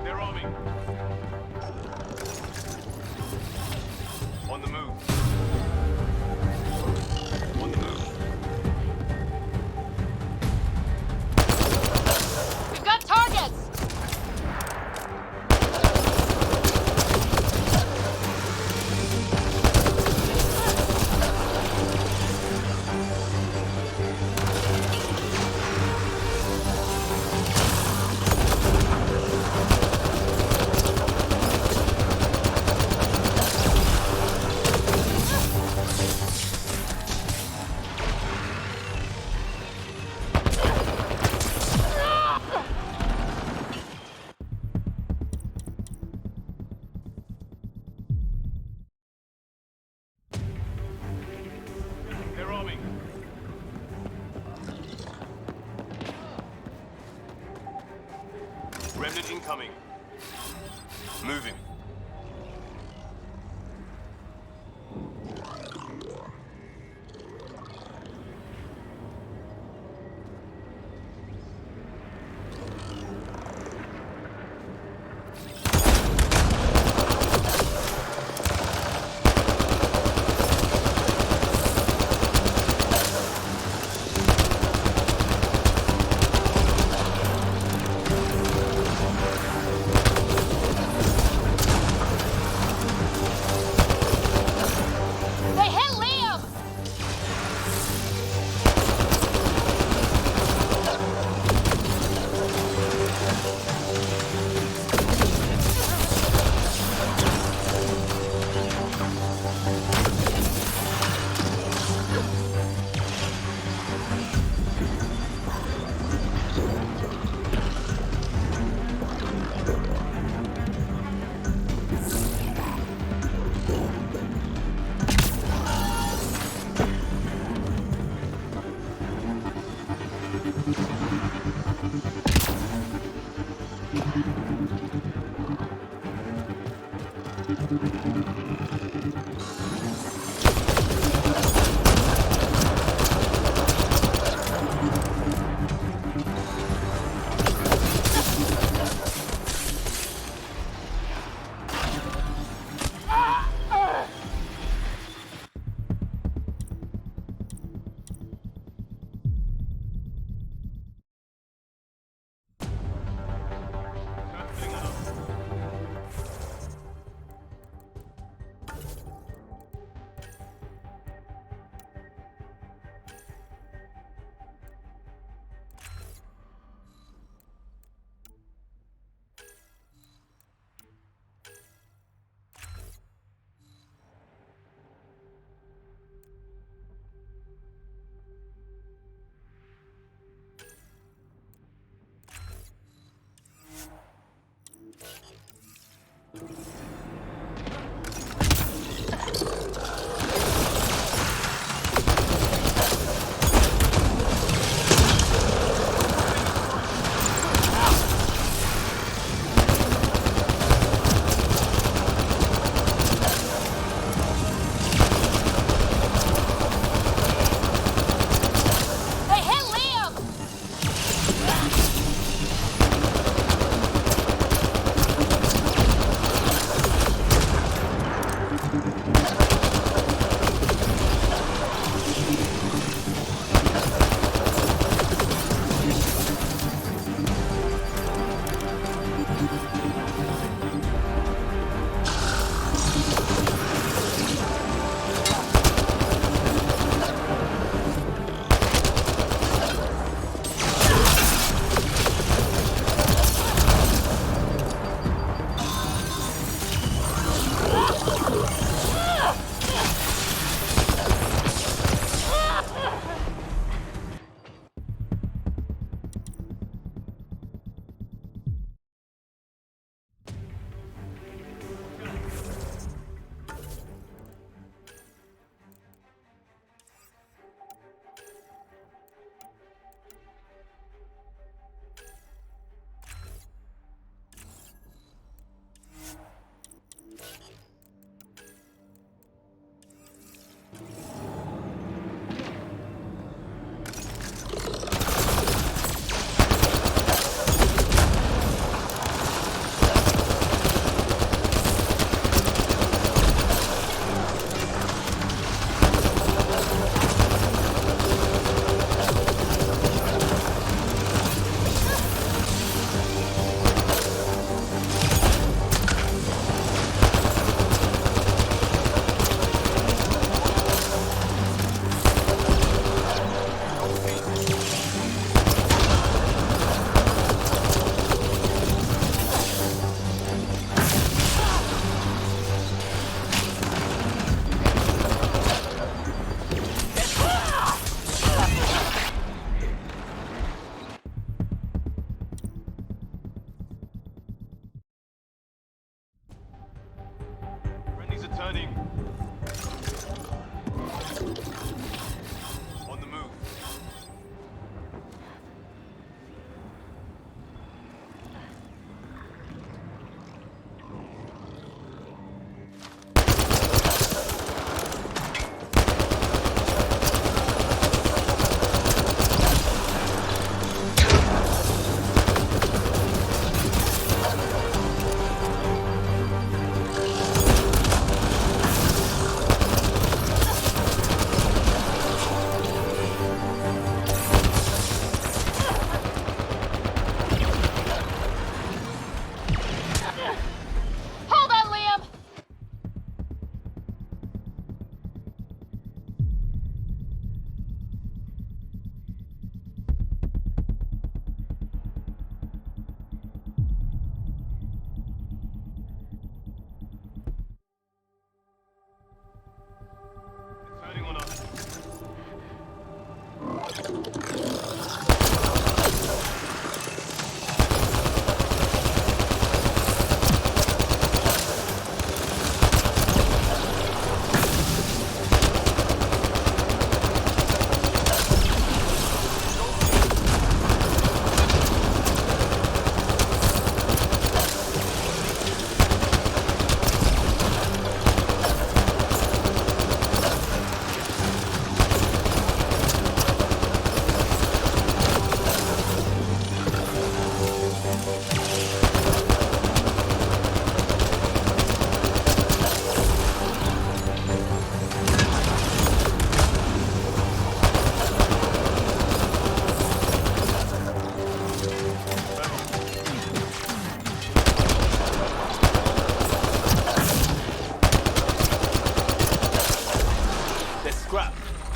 They're on me. On the move. On the move. We've got targets! They're on me. Remnant incoming. Moving.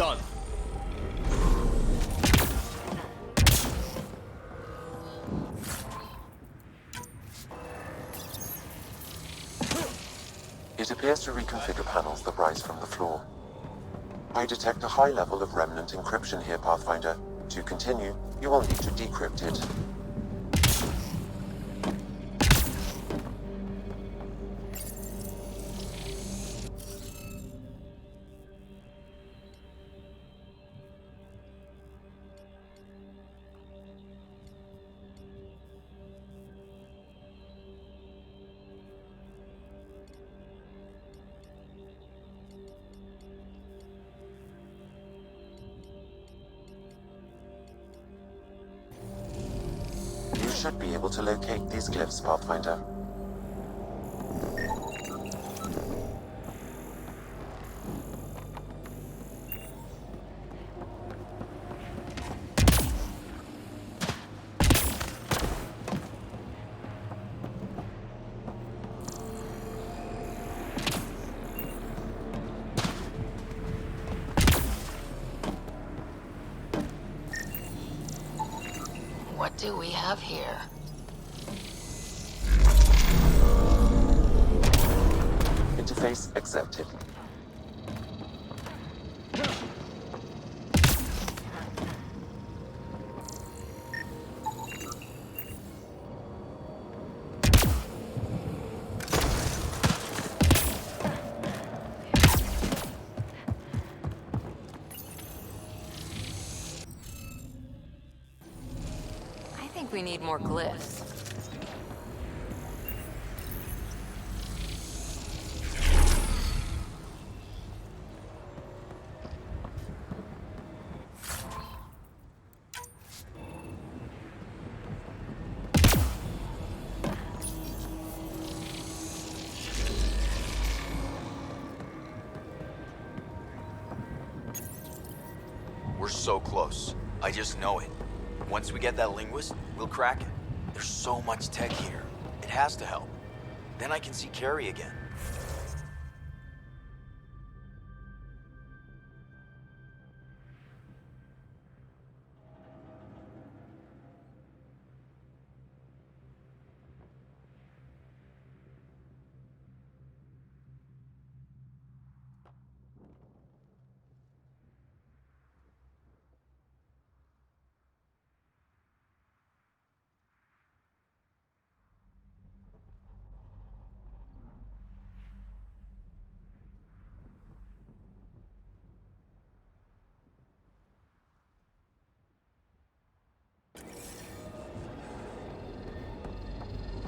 Done. It appears to reconfigure panels that rise from the floor. I detect a high level of remnant encryption here, Pathfinder. To continue, you will need to decrypt it. You should be able to locate these glyphs, Pathfinder. What do we have here? Interface accepted. I think we need more glyphs. We're so close. I just know it. Once we get that linguist, we'll crack it. There's so much tech here. It has to help. Then I can see Carrie again.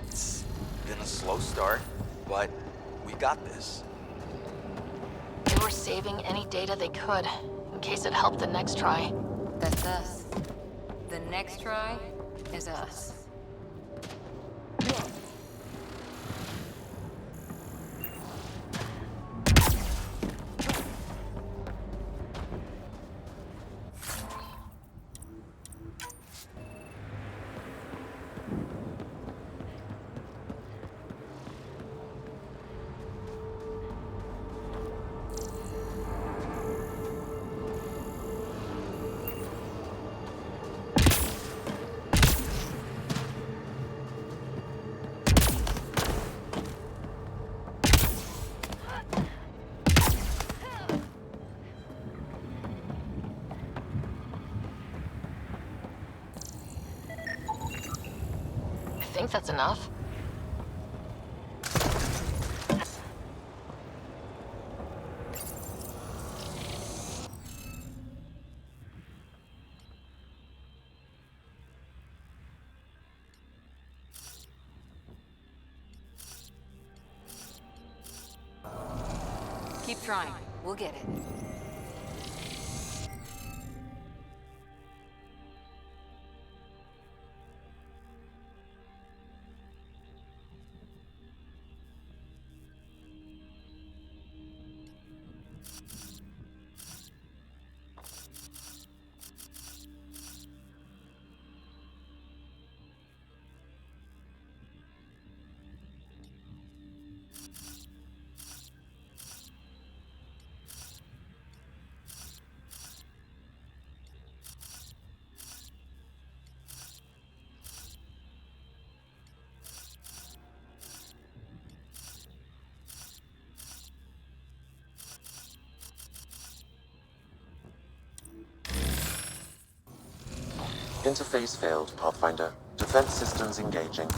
It's been a slow start, but we got this. They were saving any data they could, in case it helped the next try. That's us. The next try is us. I think that's enough. Keep trying. We'll get it. Interface failed, Pathfinder. Defense systems engaging.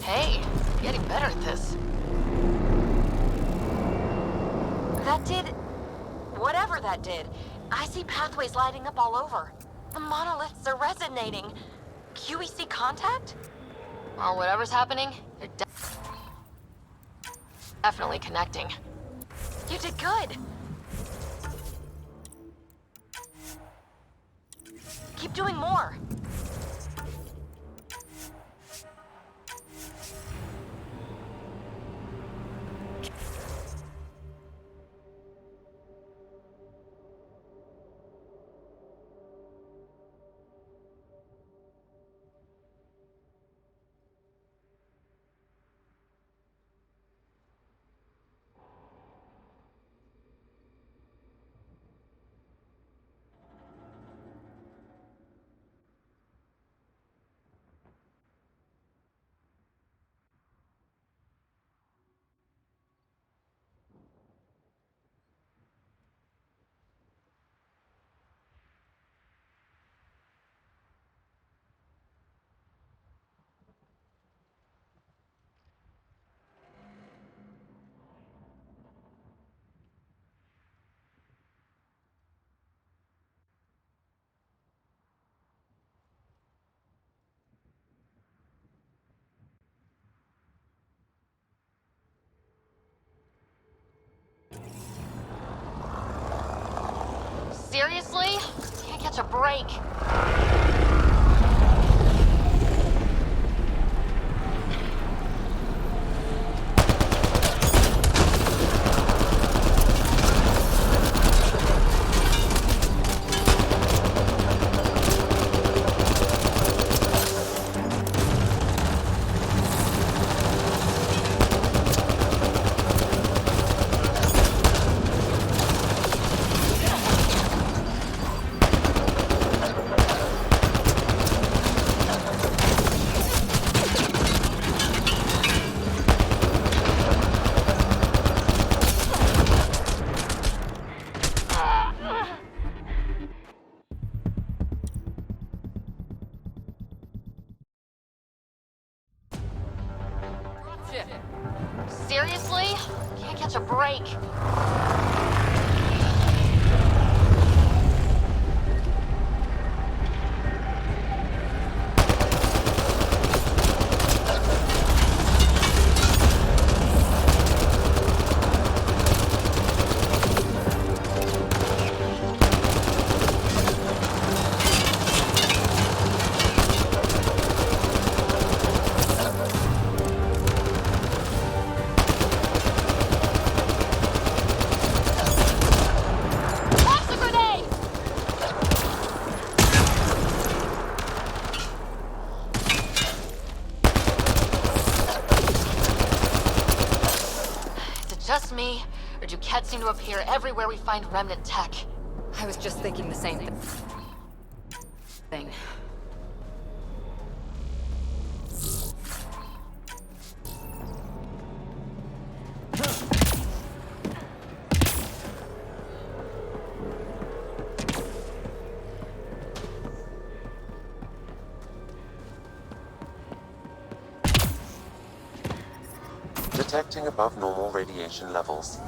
Hey, getting better at this. That did... whatever that did. I see pathways lighting up all over. The monoliths are resonating. QEC contact? Well, whatever's happening, they're definitely connecting. You did good. Keep doing more. Seriously? Can't catch a break. Seriously? Can't catch a break. Just me, or do Kett seem to appear everywhere we find remnant tech? I was just thinking the same thing. Detecting above normal radiation levels.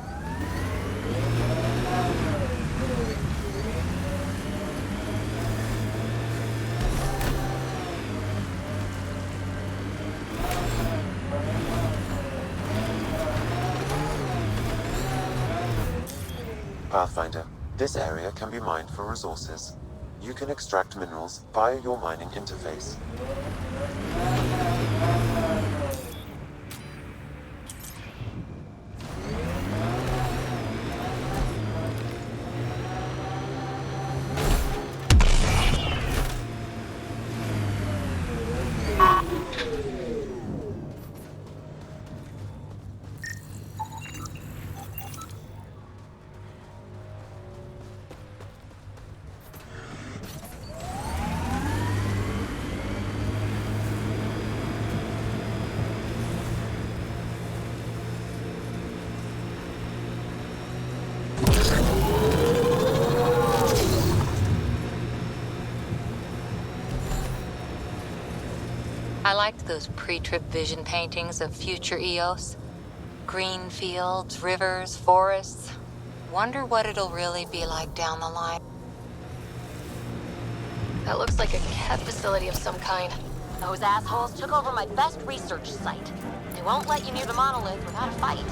Pathfinder, this area can be mined for resources. You can extract minerals via your mining interface. I liked those pre-trip vision paintings of future Eos. Green fields, rivers, forests. Wonder what it'll really be like down the line. That looks like a Kev facility of some kind. Those assholes took over my best research site. They won't let you near the monolith without a fight.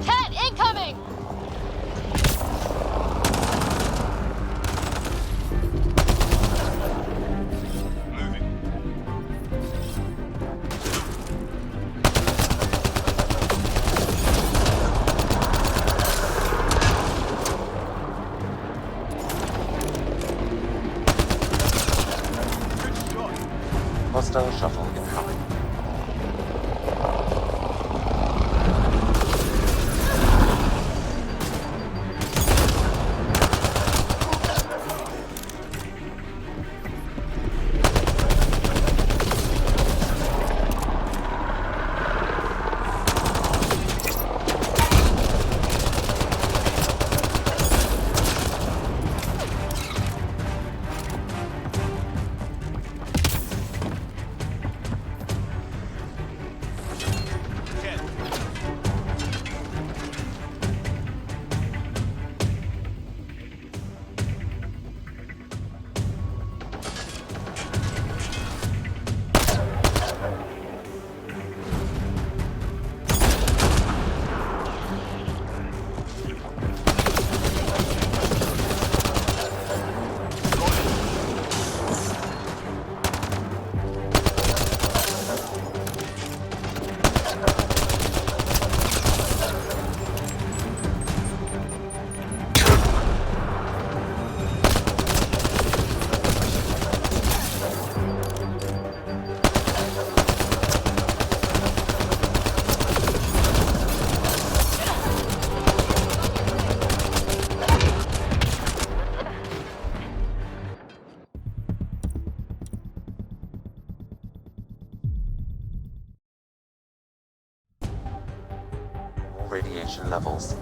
Ted, incoming! Hostile shuttle incoming. Radiation levels.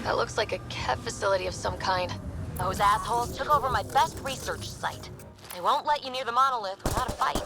That looks like a Kev facility of some kind. Those assholes took over my best research site. They won't let you near the monolith without a fight.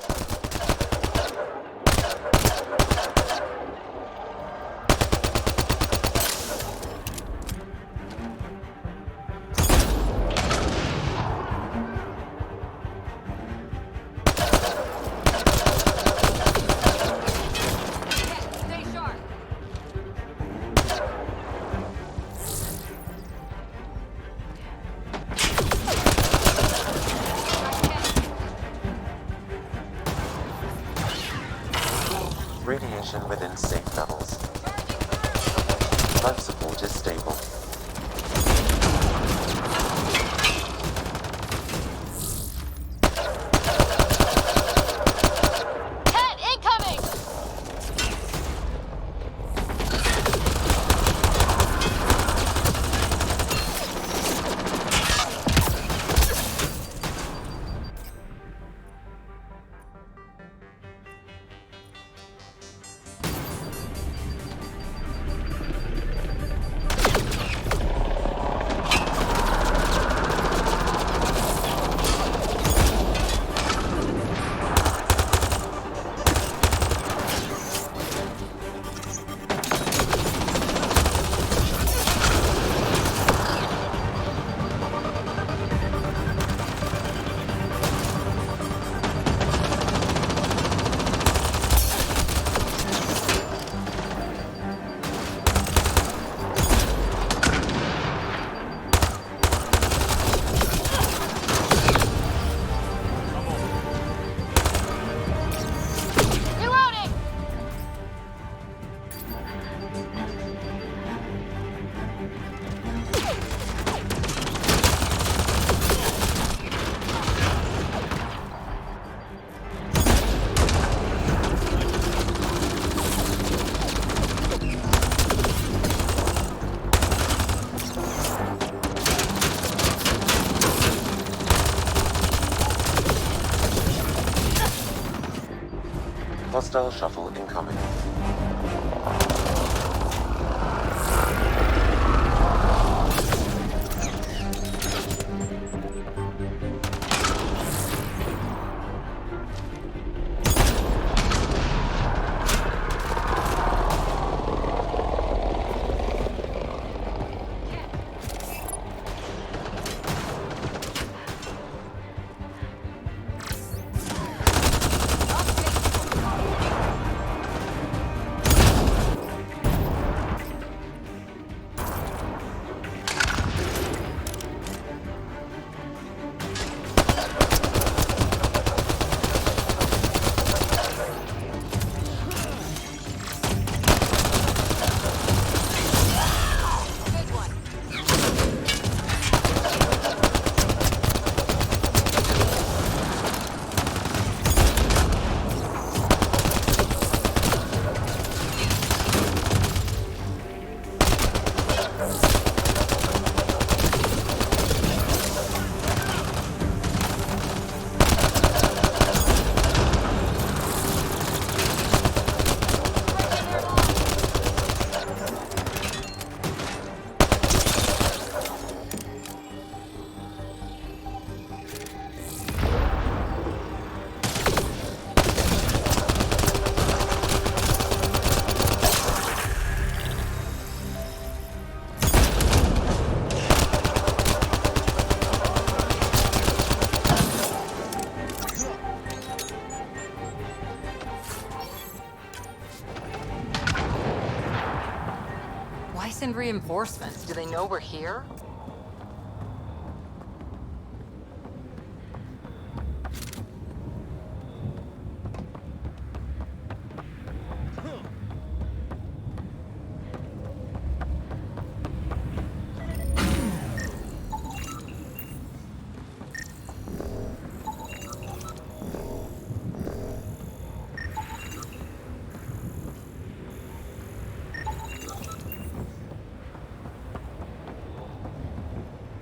Life support is stable. Cat incoming! Reloading! Hostile shuttle incoming. Why send reinforcements? Do they know we're here?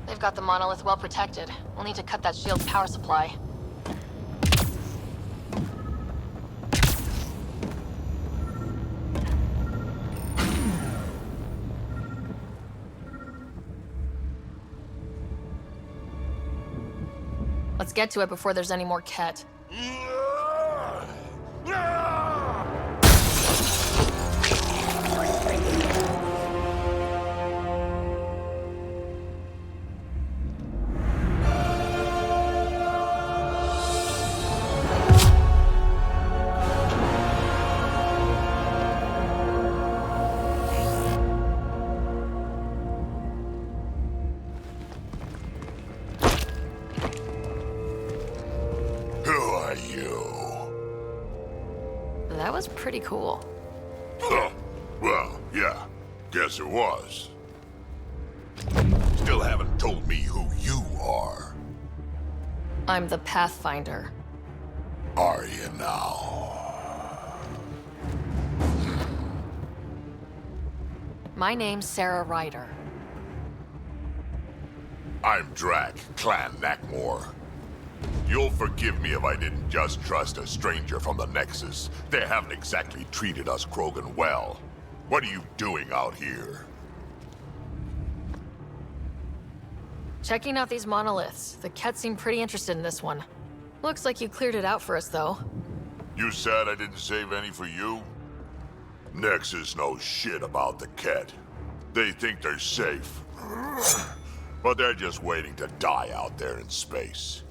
They've got the monolith well protected. We'll need to cut that shield's power supply. Let's get to it before there's any more Ket. That was pretty cool. Well, yeah. Guess it was. Still haven't told me who you are. I'm the Pathfinder. Are you now? My name's Sarah Ryder. I'm Drac, Clan Nakmor. You'll forgive me if I didn't just trust a stranger from the Nexus. They haven't exactly treated us Krogan well. What are you doing out here? Checking out these monoliths. The Ket seem pretty interested in this one. Looks like you cleared it out for us, though. You said I didn't save any for you? Nexus knows shit about the Ket. They think they're safe. But they're just waiting to die out there in space.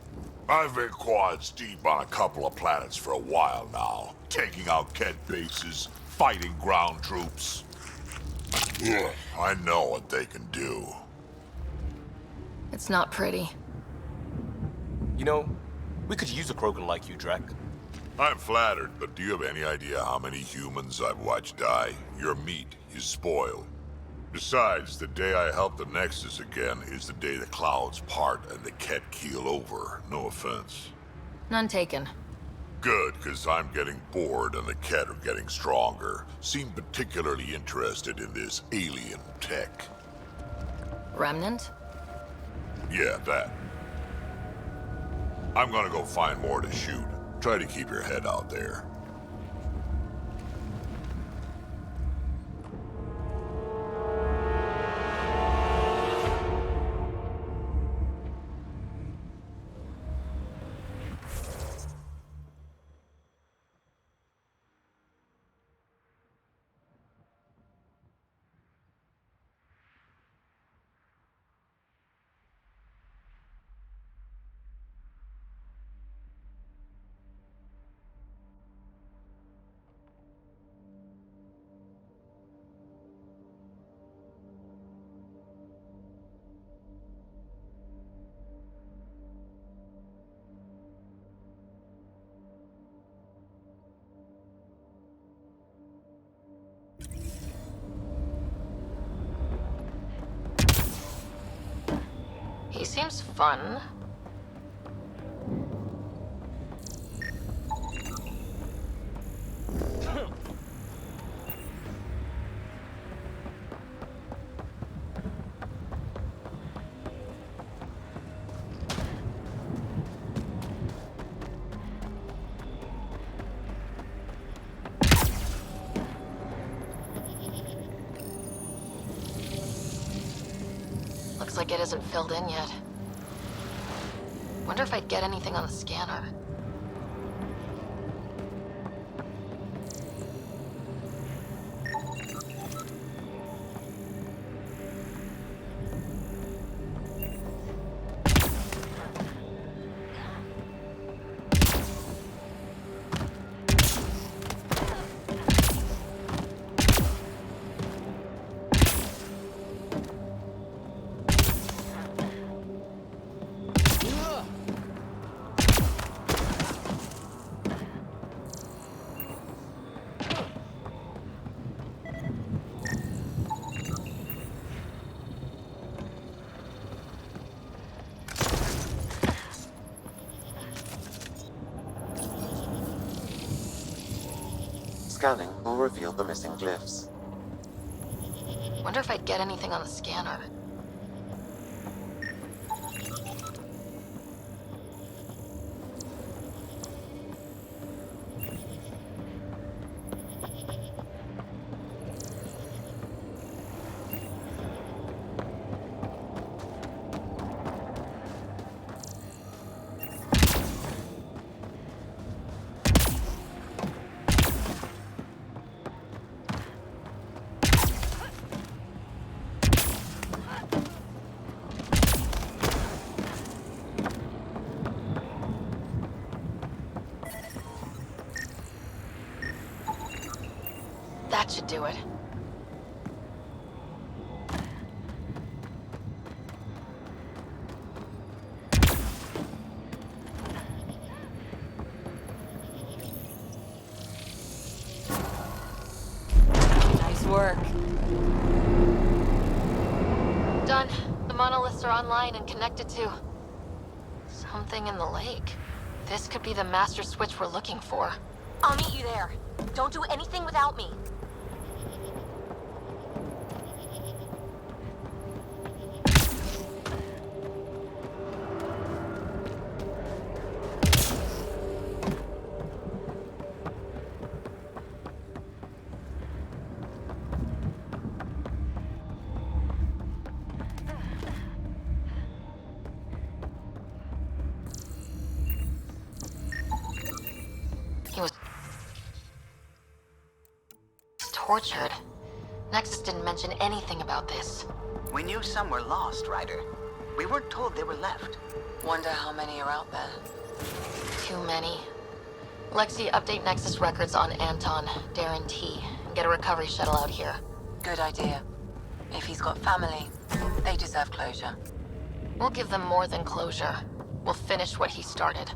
I've been quads deep on a couple of planets for a while now, taking out Ket bases, fighting ground troops. I know what they can do. It's not pretty. You know, we could use a Krogan like you, Drac. I'm flattered, but do you have any idea how many humans I've watched die? Your meat is spoiled. Besides, the day I help the Nexus again is the day the clouds part and the Ket keel over. No offense. None taken. Good, because I'm getting bored and the Ket are getting stronger. Seem particularly interested in this alien tech. Remnant? Yeah, that. I'm gonna go find more to shoot. Try to keep your head out there. He seems fun. Looks like it isn't filled in yet. Wonder if I'd get anything on the scanner. Scanning will reveal the missing glyphs. Wonder if I'd get anything on the scanner. That should do it. Nice work. Done. The monoliths are online and connected to... something in the lake. This could be the master switch we're looking for. I'll meet you there. Don't do anything without me. He was tortured. Nexus didn't mention anything about this. We knew some were lost, Ryder. We weren't told they were left. Wonder how many are out there. Too many. Lexi, update Nexus records on Anton, Darren T, and get a recovery shuttle out here. Good idea. If he's got family, they deserve closure. We'll give them more than closure. We'll finish what he started.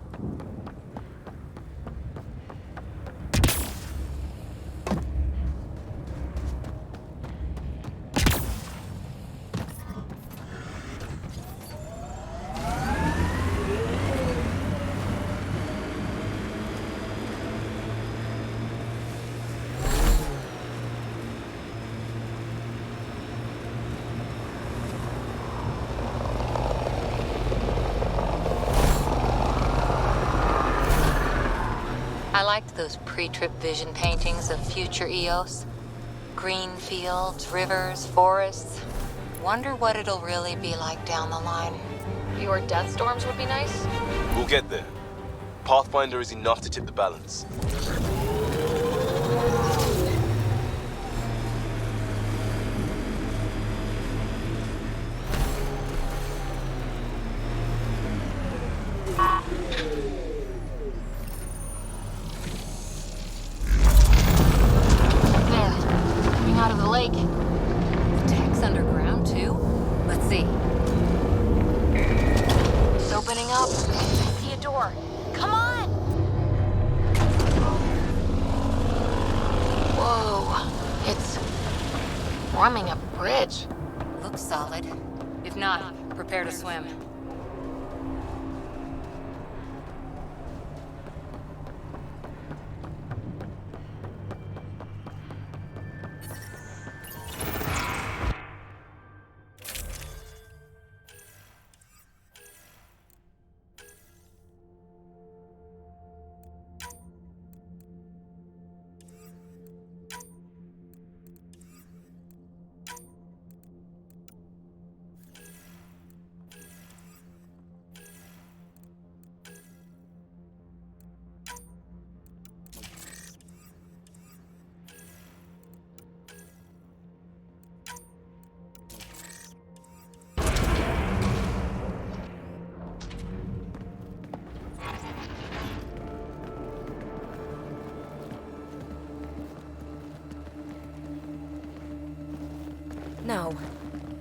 I liked those pre-trip vision paintings of future Eos. Green fields, rivers, forests. Wonder what it'll really be like down the line. Fewer death storms would be nice. We'll get there. Pathfinder is enough to tip the balance. Out of the lake. The tech's underground, too? Let's see. It's opening up. I see a door. Come on! Whoa. It's forming a bridge. Looks solid. If not, prepare to swim. No.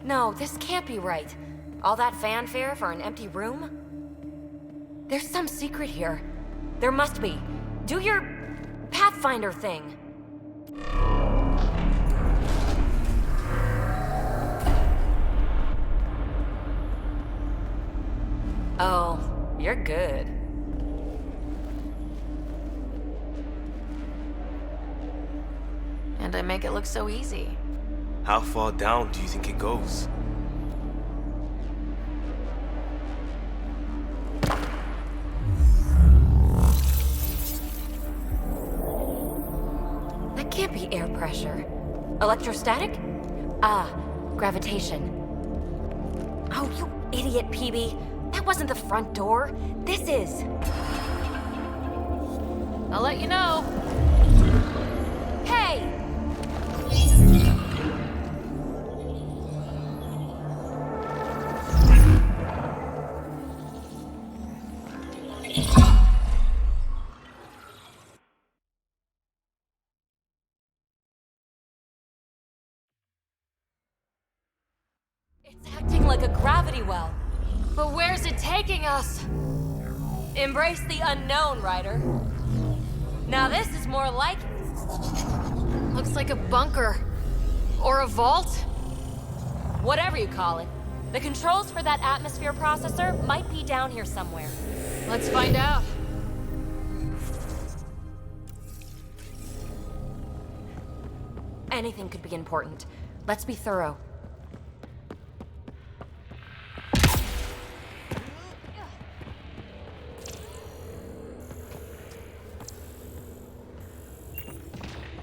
No, this can't be right. All that fanfare for an empty room? There's some secret here. There must be. Do your Pathfinder thing. Oh, you're good. And I make it look so easy. How far down do you think it goes? That can't be air pressure. Electrostatic? Ah, gravitation. Oh, you idiot, PB. That wasn't the front door. This is. I'll let you know. Hey! It's acting like a gravity well. But where's it taking us? Embrace the unknown, Ryder. Now this is more like it. Looks like a bunker. Or a vault. Whatever you call it, The controls for that atmosphere processor might be down here somewhere. Let's find out. Anything could be important. Let's be thorough.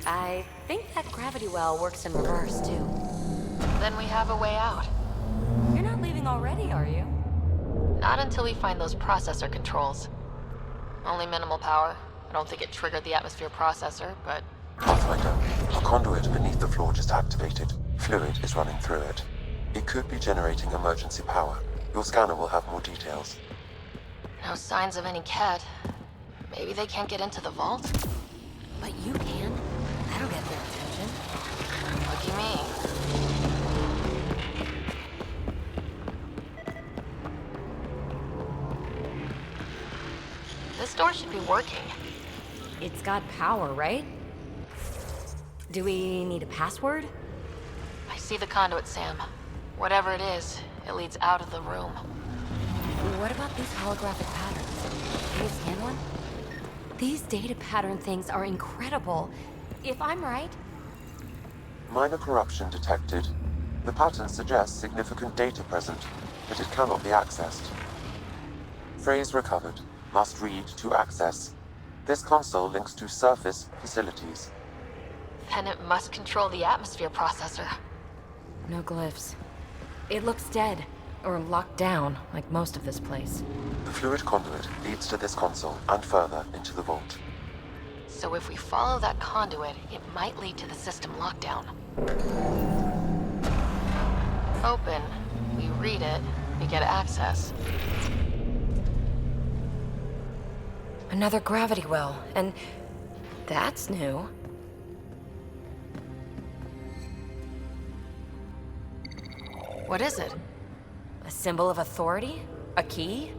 I think that gravity well works in reverse, too. Then we have a way out. You're not leaving already, are you? Not until we find those processor controls. Only minimal power. I don't think it triggered the atmosphere processor, but... Pathfinder, a conduit beneath the floor just activated. Fluid is running through it. It could be generating emergency power. Your scanner will have more details. No signs of any cat. Maybe they can't get into the vault? But you can. That'll get their attention. Lucky me. This door should be working. It's got power, right? Do we need a password? I see the conduit, Sam. Whatever it is, it leads out of the room. What about these holographic patterns? Can you scan one? These data pattern things are incredible. If I'm right... Minor corruption detected. The pattern suggests significant data present, but it cannot be accessed. Phrase recovered. Must read to access. This console links to surface facilities. Then it must control the atmosphere processor. No glyphs. It looks dead, or locked down, like most of this place. The fluid conduit leads to this console and further into the vault. So if we follow that conduit, it might lead to the system lockdown. Open. We read it. We get access. Another gravity well, and that's new. What is it? A symbol of authority? A key?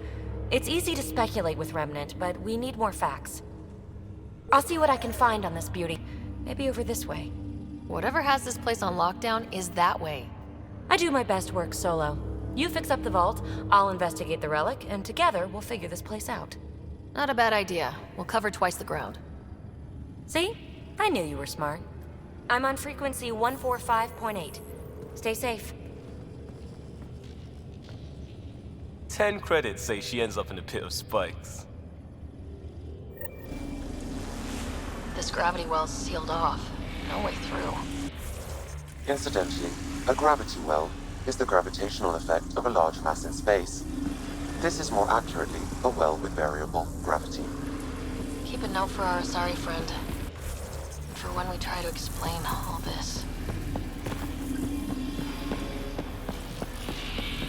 It's easy to speculate with Remnant, but we need more facts. I'll see what I can find on this beauty. Maybe over this way. Whatever has this place on lockdown is that way. I do my best work solo. You fix up the vault, I'll investigate the relic, and together we'll figure this place out. Not a bad idea. We'll cover twice the ground. See? I knew you were smart. I'm on frequency 145.8. Stay safe. 10 credits say she ends up in a pit of spikes. This gravity well's sealed off. No way through. Incidentally, a gravity well is the gravitational effect of a large mass in space. This is more accurately a well with variable gravity. Keep a note for our Asari friend. For when we try to explain all this.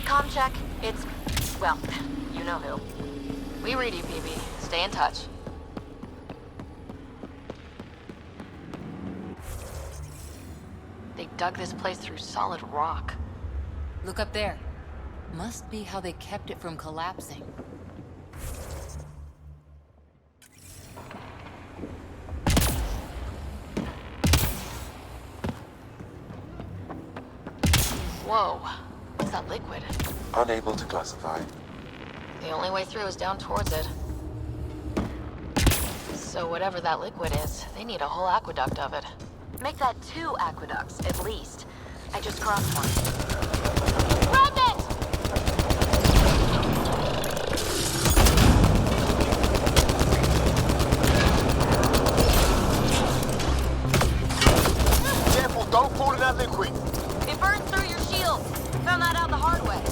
Comm check. It's... well, you know who. We read you, PB. Stay in touch. They dug this place through solid rock. Look up there. Must be how they kept it from collapsing. Whoa. What's that liquid? Unable to classify. The only way through is down towards it. So whatever that liquid is, they need a whole aqueduct of it. Make that 2 aqueducts, at least. I just crossed one. Remnant! Careful, don't fall in that liquid. It burns through your shield. Found that out the hard way.